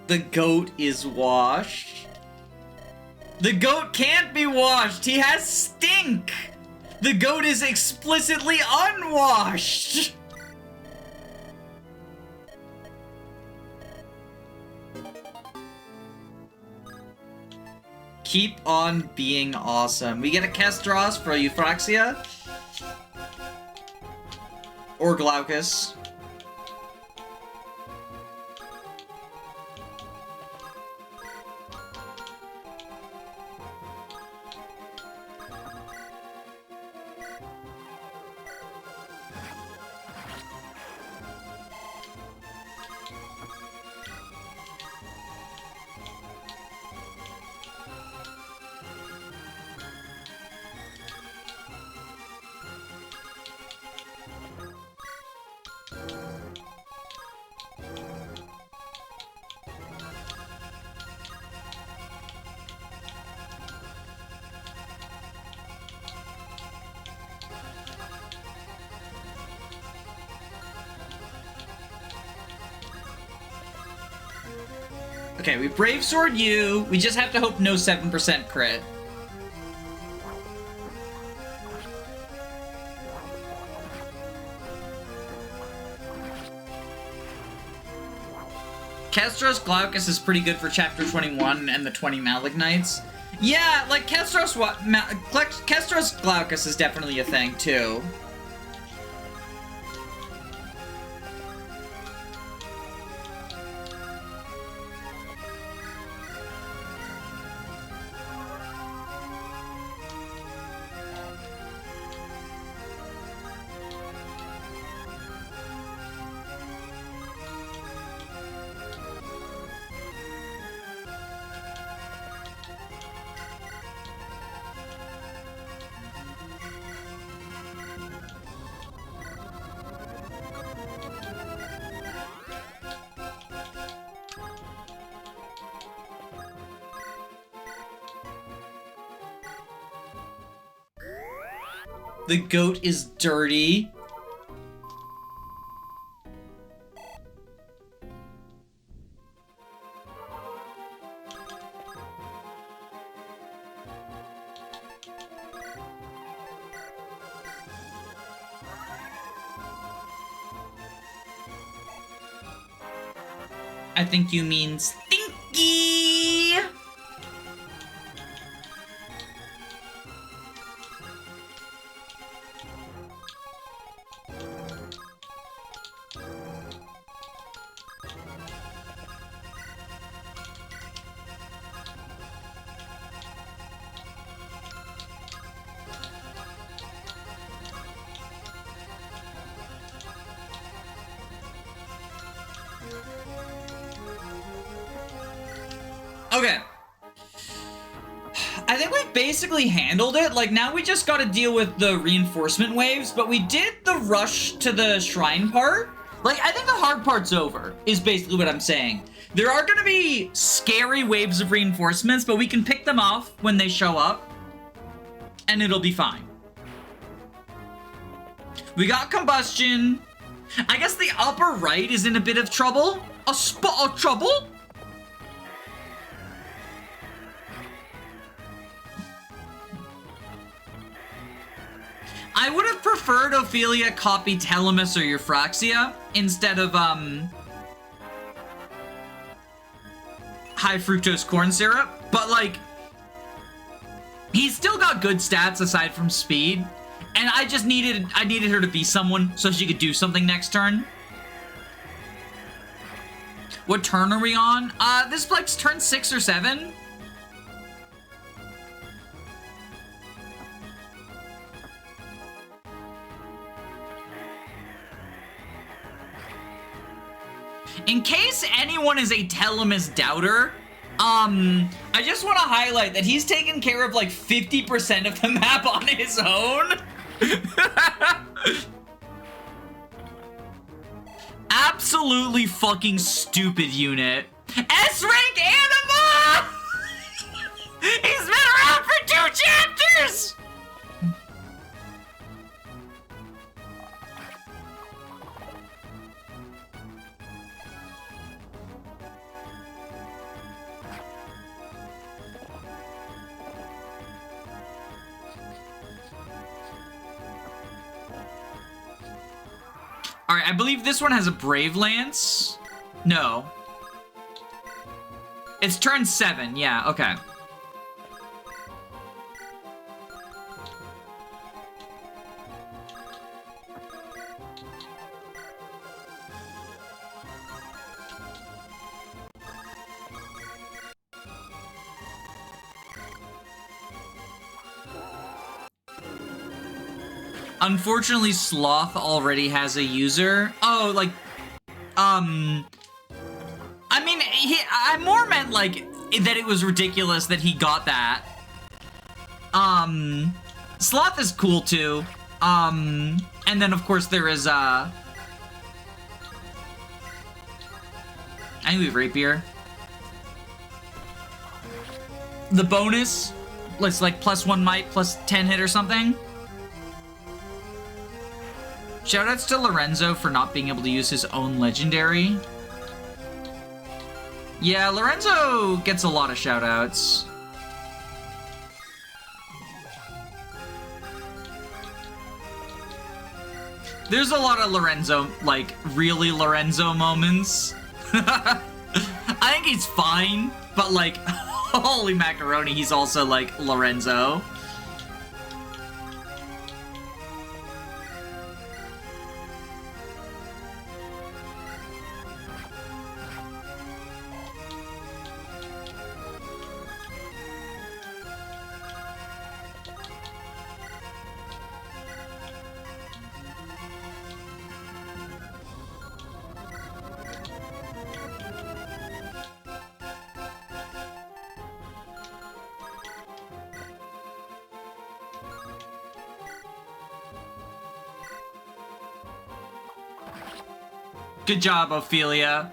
The goat is washed. The goat can't be washed. He has stink. The goat is explicitly unwashed. Keep on being awesome. We get a Kestros for Euphraxia. Or Glaucus. Okay, we Brave Sword you. We just have to hope no 7% crit. Kestros Glaucus is pretty good for Chapter 21 and the 20 Malignites. Yeah, like Kestros Glaucus is definitely a thing, too. The goat is dirty. I think you mean stinky. Okay. I think we've basically handled it. Like, now we just gotta deal with the reinforcement waves, but we did the rush to the shrine part. Like, I think the hard part's over, is basically what I'm saying. There are gonna be scary waves of reinforcements, but we can pick them off when they show up, and it'll be fine. We got combustion. I guess the upper right is in a bit of trouble. A spot of trouble? I would have preferred Ophelia copy Telemus or Euphraxia instead of, high fructose corn syrup, but, like, he's still got good stats aside from speed, and I needed her to be someone so she could do something next turn. What turn are we on? This like turn 6 or 7. In case anyone is a Telemus doubter, I just want to highlight that he's taken care of like 50% of the map on his own. Absolutely fucking stupid unit. S-rank anima! He's been around for 2 chapters! All right, I believe this one has a Brave Lance. No. It's turn 7, yeah, okay. Unfortunately, Sloth already has a user. Oh, like, I mean, I more meant, like, that it was ridiculous that he got that. Sloth is cool, too. And then, of course, there is, I think we have Rapier. The bonus, it's like +1 might, +10 hit or something. Shoutouts to Lorenzo for not being able to use his own legendary. Yeah, Lorenzo gets a lot of shoutouts. There's a lot of Lorenzo, like, really Lorenzo moments. I think he's fine, but, like, holy macaroni, he's also, like, Lorenzo. Good job, Ophelia.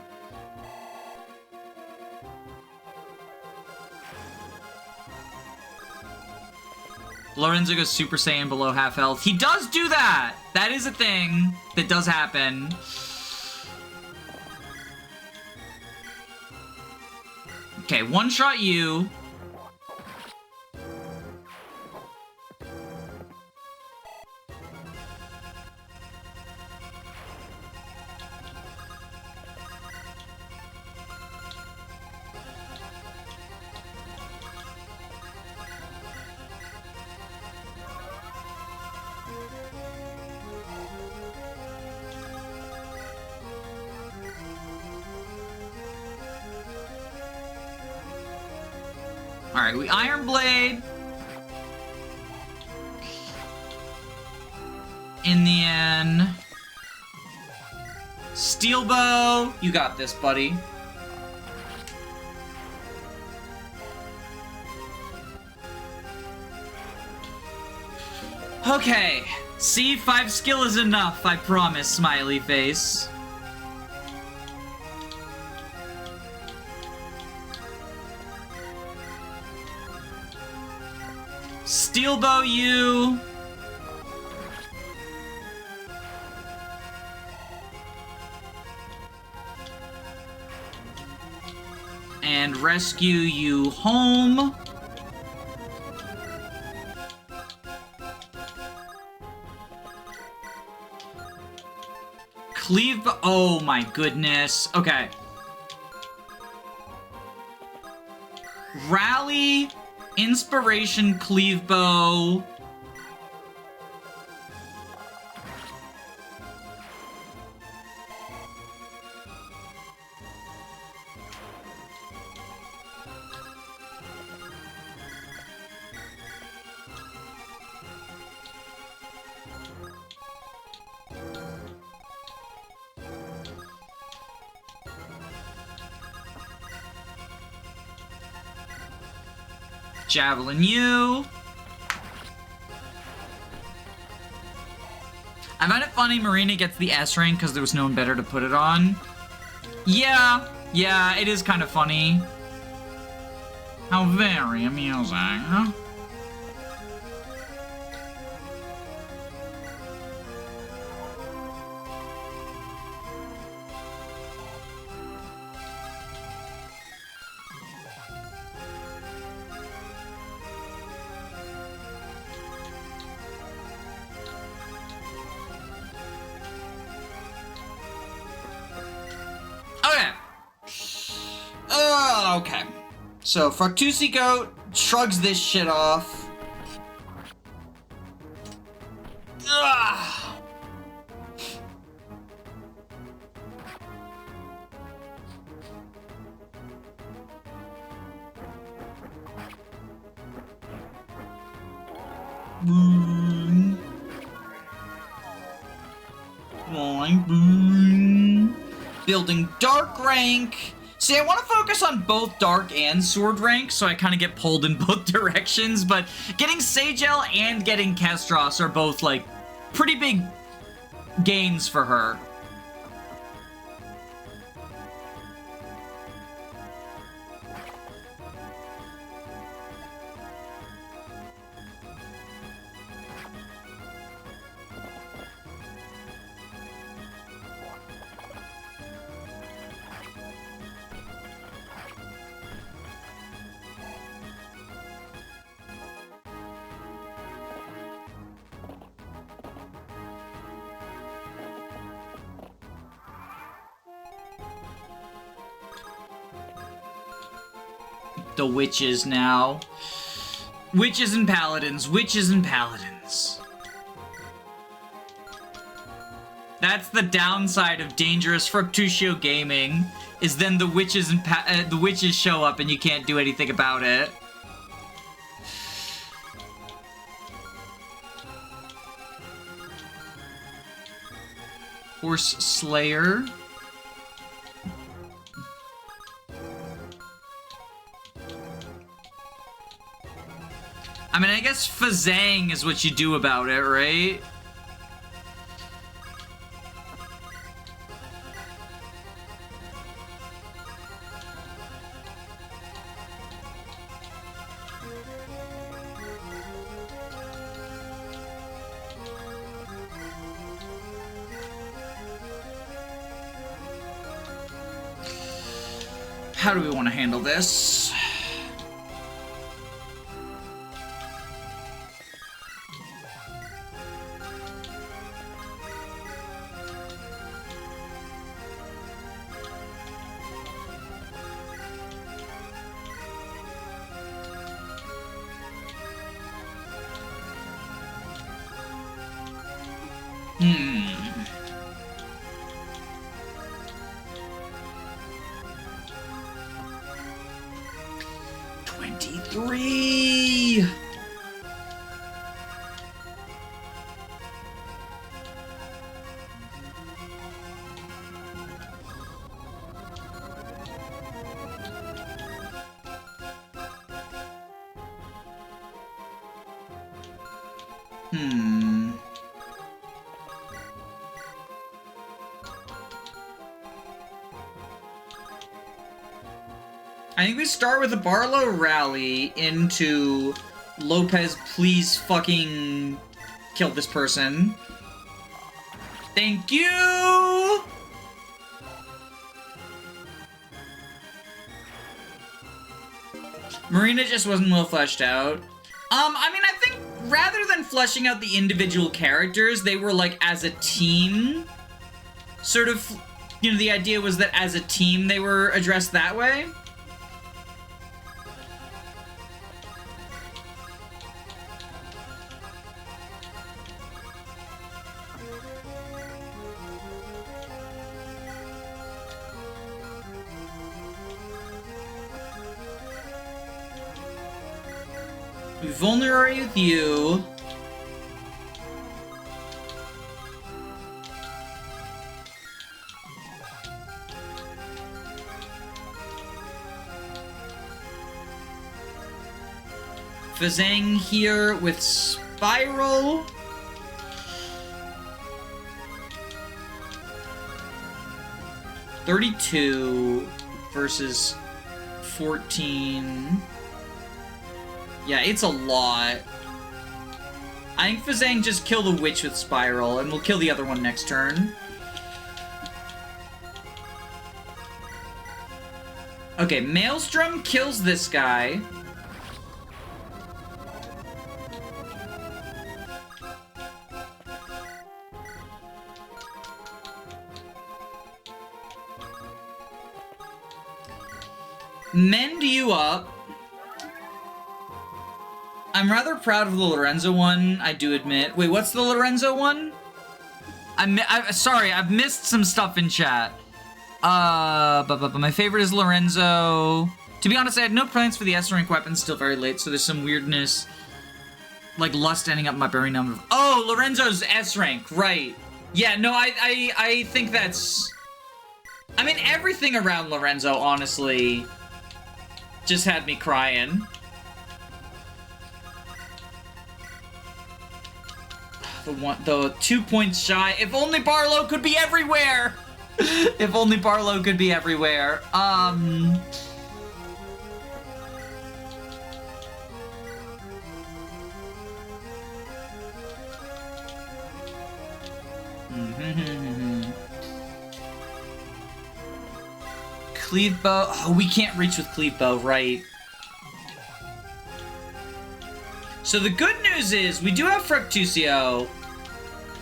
Lorenzo goes Super Saiyan below half health. He does do that! That is a thing that does happen. Okay, one-shot you. Alright, we Iron Blade. In the end. Steel Bow. You got this, buddy. Okay. See, 5 skill is enough, I promise, smiley face. Steel Bow you. And rescue you home. Cleave, oh my goodness. Okay. Rally, Inspiration, Cleave Bow. Javelin you. I find it funny Marina gets the S rank because there was no one better to put it on. Yeah, it is kind of funny. How very amusing, huh? Okay. So, Fructusi Goat shrugs this shit off. Ugh. Boom. Boom. Building dark rank. See, I want to focus on both dark and sword rank, so I kind of get pulled in both directions, but getting Sagel and getting Kestros are both, like, pretty big gains for her. The witches now. Witches and paladins. Witches and paladins. That's the downside of dangerous Fructusio gaming, is then the witches and the witches show up and you can't do anything about it. Horse Slayer. I mean, I guess Fazang is what you do about it, right? How do we want to handle this? Hmm. 23. Hmm. I think we start with a Barlow rally into Lopez, please fucking kill this person. Thank you! Marina just wasn't well fleshed out. I mean, I think rather than fleshing out the individual characters, they were like as a team. Sort of, you know, the idea was that as a team they were addressed that way. Vulnerary with you. Fazang here with Spiral. $32 versus 14. Yeah, it's a lot. I think Fazang just kill the witch with Spiral, and we'll kill the other one next turn. Okay, Maelstrom kills this guy. mend you up. I'm rather proud of the Lorenzo one, I do admit. Wait, what's the Lorenzo one? Sorry, I've missed some stuff in chat. But my favorite is Lorenzo. To be honest, I had no plans for the S-rank weapons till very late, so there's some weirdness. Like lust ending up my berry number. Oh, Lorenzo's S-rank, right. Yeah, no, I think that's... I mean, everything around Lorenzo, honestly, just had me crying. The 2 points shy. If only Barlow could be everywhere! If only Barlow could be everywhere. Cleave bow. Oh, we can't reach with cleave bow, right? So the good news is we do have Fructusio.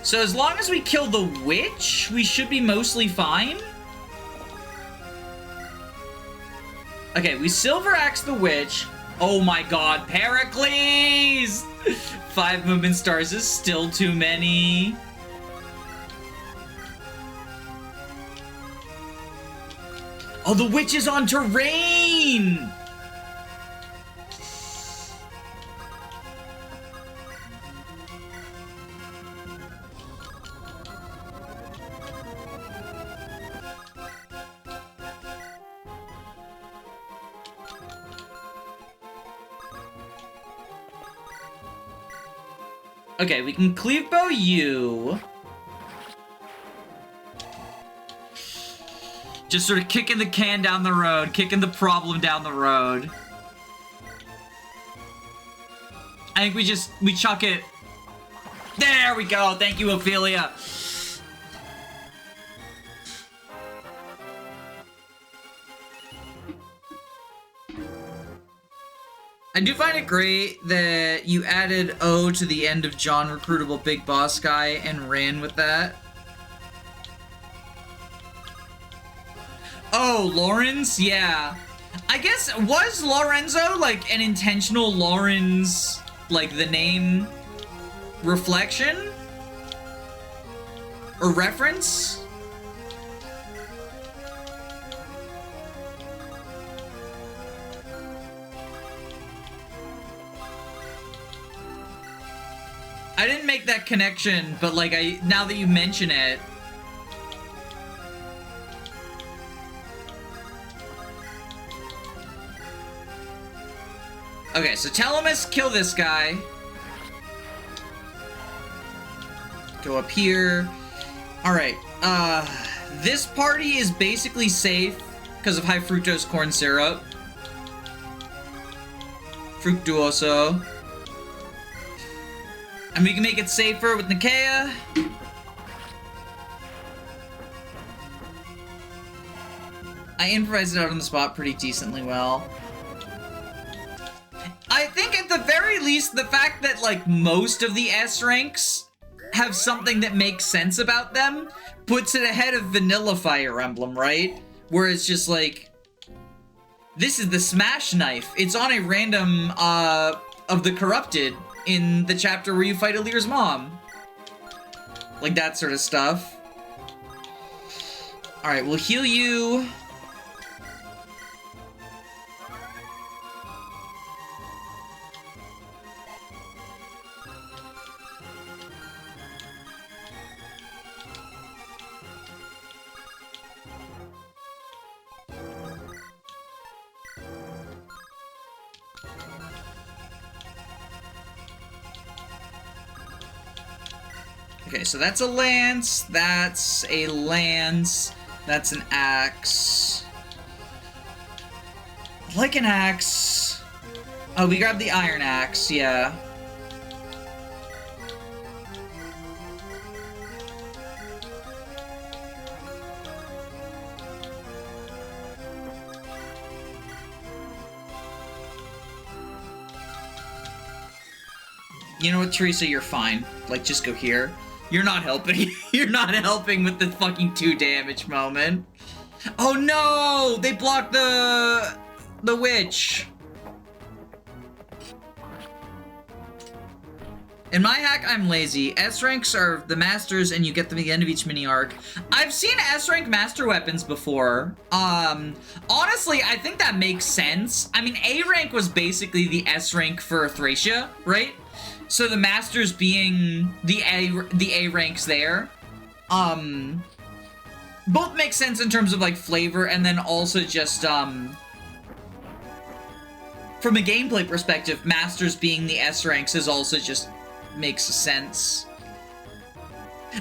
So as long as we kill the witch, we should be mostly fine. Okay, we silver axe the witch. Oh my god, Pericles! 5 movement stars is still too many. Oh, the witch is on terrain! Okay, we can cleave bow you. Just sort of kicking the can down the road, kicking the problem down the road. I think we chuck it. There we go. Thank you, Ophelia. I do find it great that you added O to the end of John Recruitable Big Boss Guy and ran with that. Oh, Lawrence? Yeah. I guess, was Lorenzo, like, an intentional Lawrence, like, the name reflection? Or reference? I didn't make that connection, but like now that you mention it. Okay, so Telemus, kill this guy. Go up here. Alright, this party is basically safe because of high fructose corn syrup. Fructuoso. And we can make it safer with Nicaea. I improvised it out on the spot pretty decently well. I think at the very least, the fact that, like, most of the S ranks have something that makes sense about them puts it ahead of vanilla Fire Emblem, right? Where it's just like, this is the Smash Knife. It's on a random, of the Corrupted in the chapter where you fight Alir's mom. Like that sort of stuff. Alright, we'll heal you. Okay, so that's a lance, that's a lance, that's an axe. I like an axe. Oh, we grabbed the iron axe, yeah. You know what, Teresa, you're fine. Like, just go here. You're not helping. You're not helping with the fucking 2 damage moment. Oh no! They blocked the the witch. In my hack, I'm lazy. S ranks are the masters, and you get them at the end of each mini arc. I've seen S rank master weapons before. Honestly, I think that makes sense. I mean, A rank was basically the S rank for Thracia, right? So the masters being the A ranks there. Both make sense in terms of like flavor, and then also just from a gameplay perspective, masters being the S ranks is also just makes sense.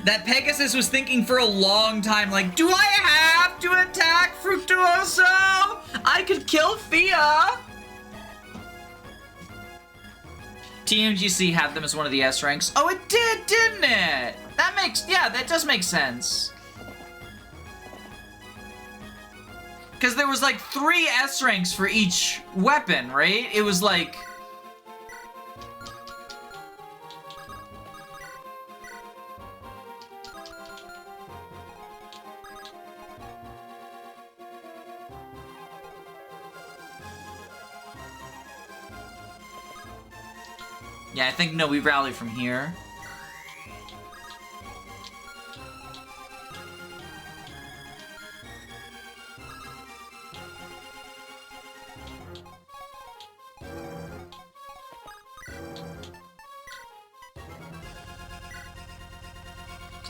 That Pegasus was thinking for a long time, like, do I have to attack Fructuoso? I could kill Fia. TMGC had them as one of the S ranks. Oh, it did, didn't it? That makes, yeah, that does make sense. Because there was like 3 S ranks for each weapon, right? It was like... Yeah, I think, no, we rally from here.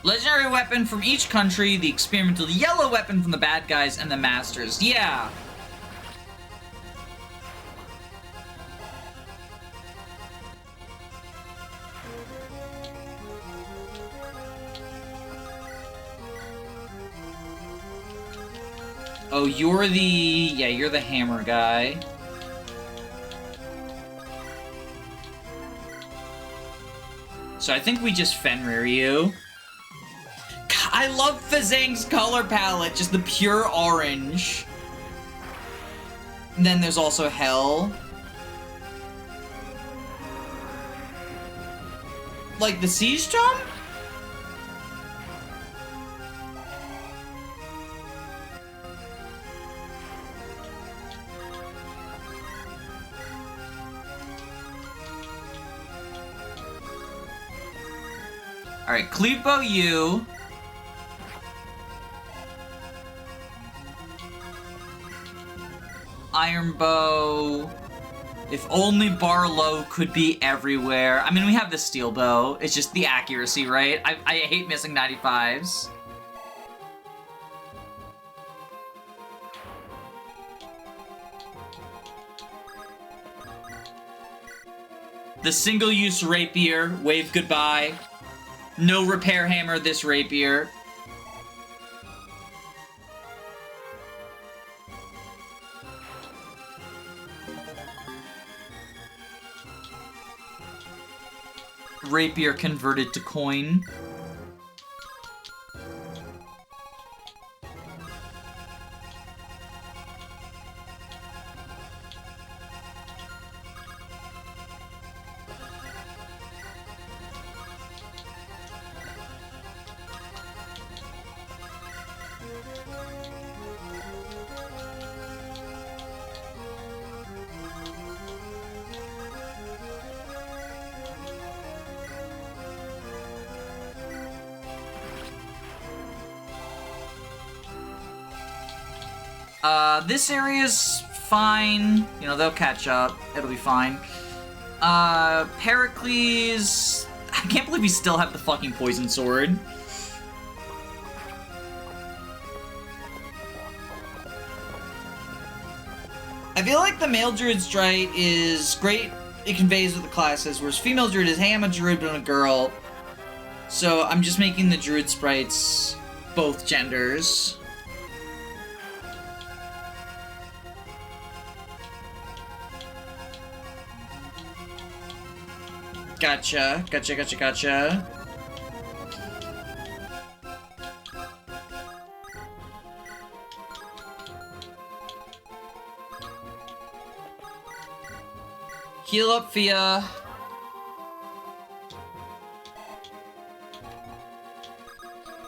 Legendary weapon from each country, the experimental yellow weapon from the bad guys, and the masters. Yeah. Oh, you're the... Yeah, you're the hammer guy. So I think we just Fenrir you. I love Fazang's color palette, just the pure orange. And then there's also Hell. Like the Siege Tome? Alright, Clevo you. Iron Bow. If only Barlow could be everywhere. I mean, we have the Steel Bow. It's just the accuracy, right? I hate missing 95s. The single-use rapier. Wave goodbye. No repair hammer this rapier. Rapier converted to coin. This area's fine. You know, they'll catch up. It'll be fine. Pericles... I can't believe we still have the fucking poison sword. I feel like the male druid strike is great. It conveys what the class is, whereas female druid is, hey, I'm a druid, but I'm a girl. So I'm just making the druid sprites both genders. Gotcha, gotcha, gotcha, gotcha. Heal up, Fia.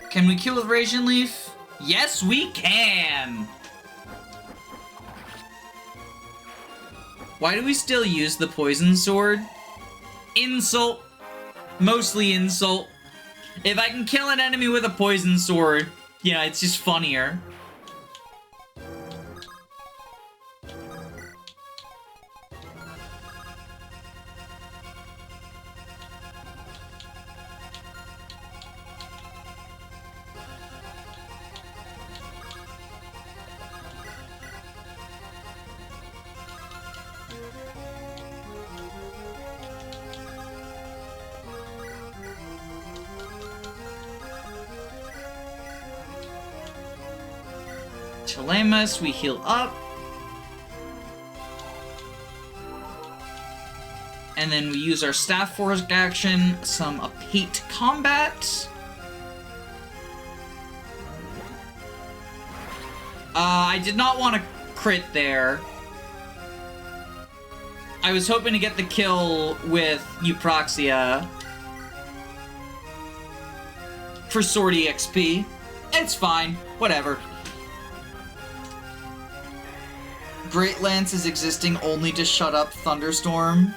Can we kill with Radiant Leaf? Yes, we can! Why do we still use the poison sword? Insult. Mostly insult. If I can kill an enemy with a poison sword, yeah, it's just funnier. Telemus, we heal up. And then we use our Staff Force action, some Apate Combat. I did not want to crit there. I was hoping to get the kill with Euproxia for Sword EXP. It's fine, whatever. Great Lance is existing only to shut up Thunderstorm.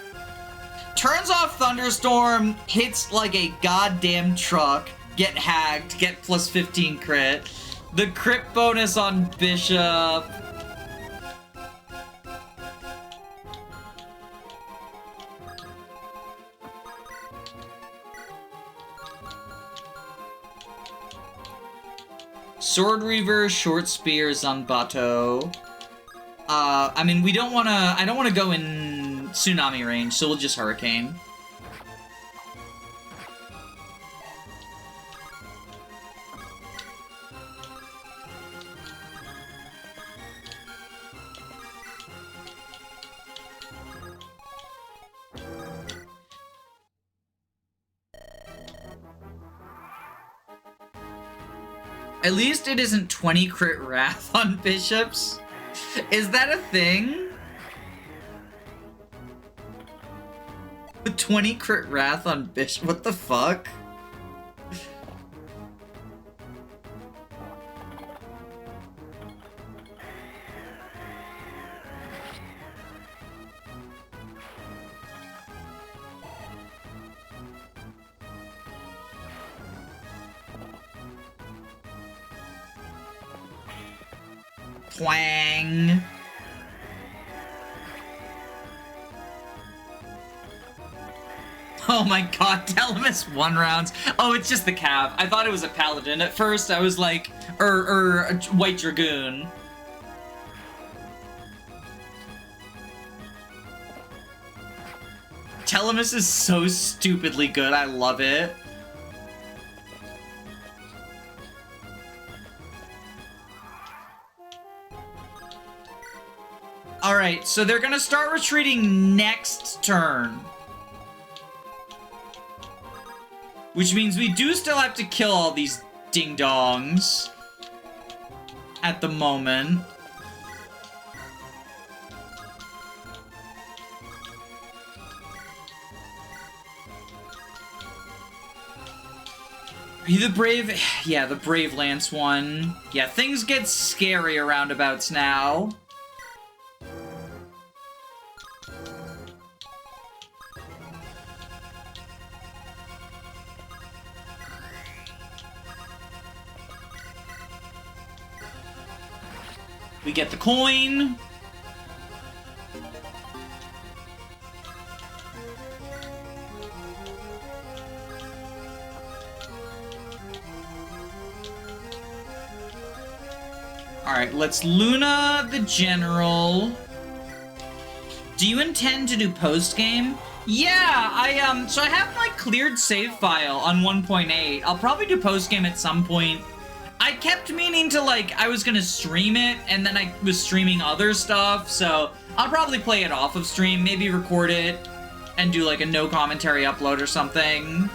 Turns off Thunderstorm, hits like a goddamn truck, get hacked, get plus 15 crit. The crit bonus on Bishop. Sword Reaver, Short Spear, Zanbato. I mean, we don't want to... I don't want to go in Tsunami range, so we'll just Hurricane. At least it isn't 20 crit Wrath on Bishops. Is that a thing? The 20 crit Wrath on Bishop? What the fuck? Twang. Oh my god, Telemus 1 rounds. Oh, it's just the Cav. I thought it was a Paladin. At first, I was like, a White Dragoon. Telemus is so stupidly good. I love it. Alright, so they're gonna start retreating next turn. Which means we do still have to kill all these ding-dongs. At the moment. Are you the Brave? Yeah, the Brave Lance one. Yeah, things get scary around abouts now. We get the coin. Alright, let's Luna the General. Do you intend to do post-game? Yeah, so I haven't, like, cleared save file on 1.8. I'll probably do post-game at some point. I kept meaning to, like, I was gonna stream it, and then I was streaming other stuff, so I'll probably play it off of stream, maybe record it, and do, like, a no commentary upload or something.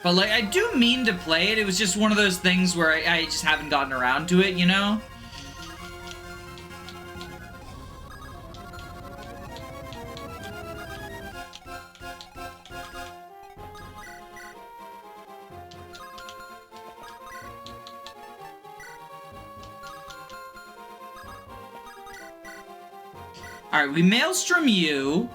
But, like, I do mean to play it. It was just one of those things where I just haven't gotten around to it, you know? Alright, we Maelstrom you.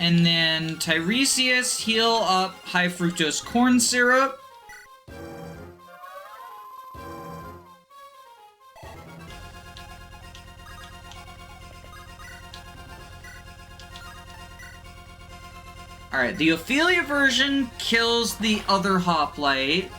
And then Tiresias, heal up high fructose corn syrup. Alright, the Ophelia version kills the other hoplite.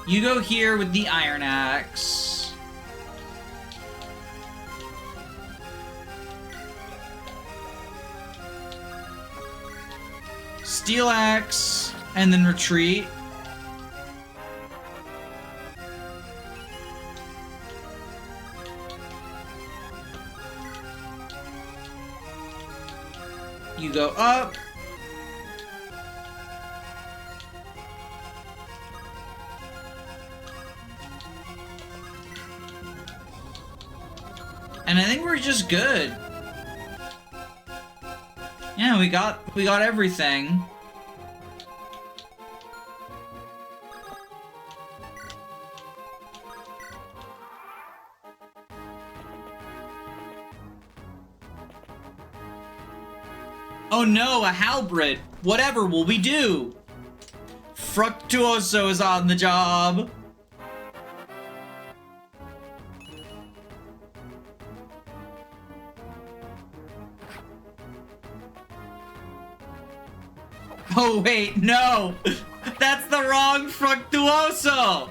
You go here with the Iron Axe. Steel Axe, and then retreat. You go up. And I think we're just good. Yeah, we got everything. Oh no, a halberd. Whatever will we do? Fructuoso is on the job. Oh wait, no! That's the wrong Fructuoso!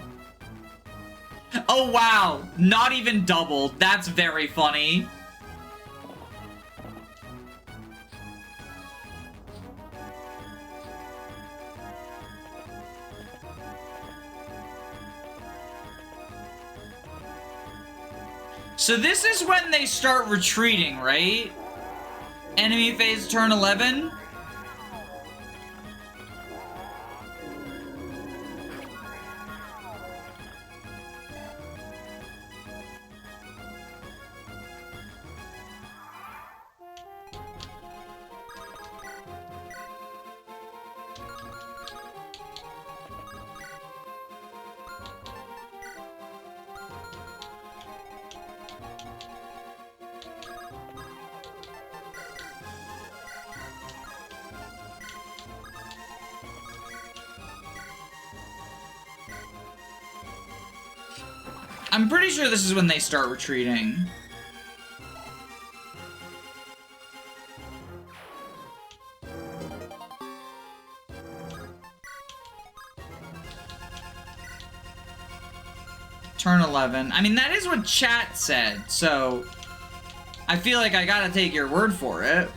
Oh wow, not even doubled. That's very funny. So this is when they start retreating, right? Enemy phase turn 11? I'm pretty sure this is when they start retreating. Turn 11. I mean, that is what chat said, so I feel like I gotta take your word for it.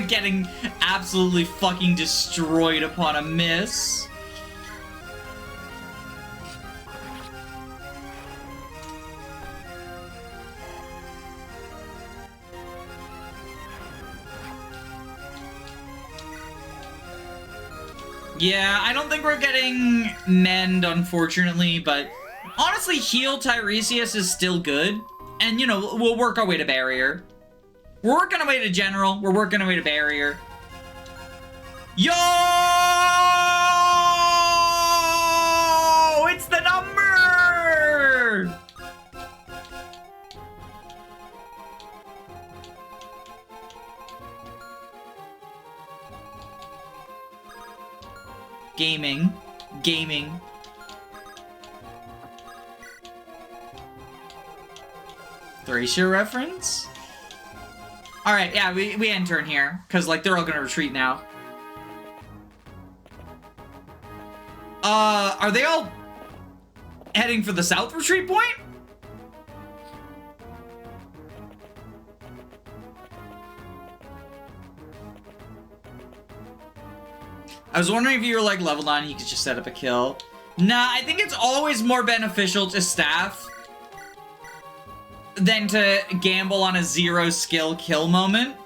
Getting absolutely fucking destroyed upon a miss. Yeah, I don't think we're getting Mend, unfortunately, but honestly, heal Tiresias is still good. And, you know, we'll work our way to Barrier. We're working our way to General. We're working our way to Barrier. Yo! It's the number! Gaming. Gaming. Thracia reference? Alright, yeah, we end turn here. Because, like, they're all gonna retreat now. Are they all heading for the south retreat point? I was wondering if you were like level 9, you could just set up a kill. Nah, I think it's always more beneficial to staff than to gamble on a 0 skill kill moment.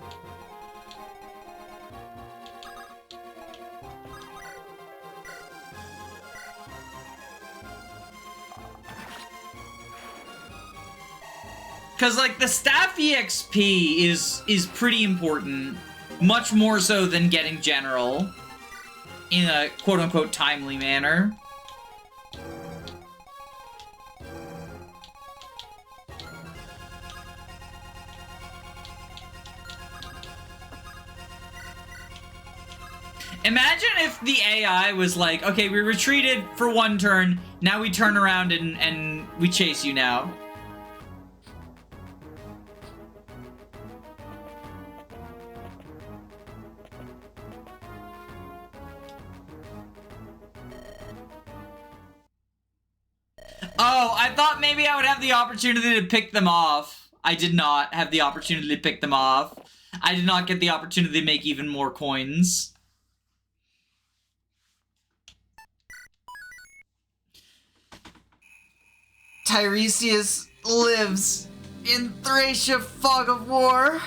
Cause like the staff EXP is pretty important, much more so than getting general in a quote-unquote timely manner. Imagine if the AI was like, okay, we retreated for 1 turn, now we turn around and we chase you now. Oh, I thought maybe I would have the opportunity to pick them off. I did not have the opportunity to pick them off. I did not get the opportunity to make even more coins. Tiresias lives in Thracia fog of war.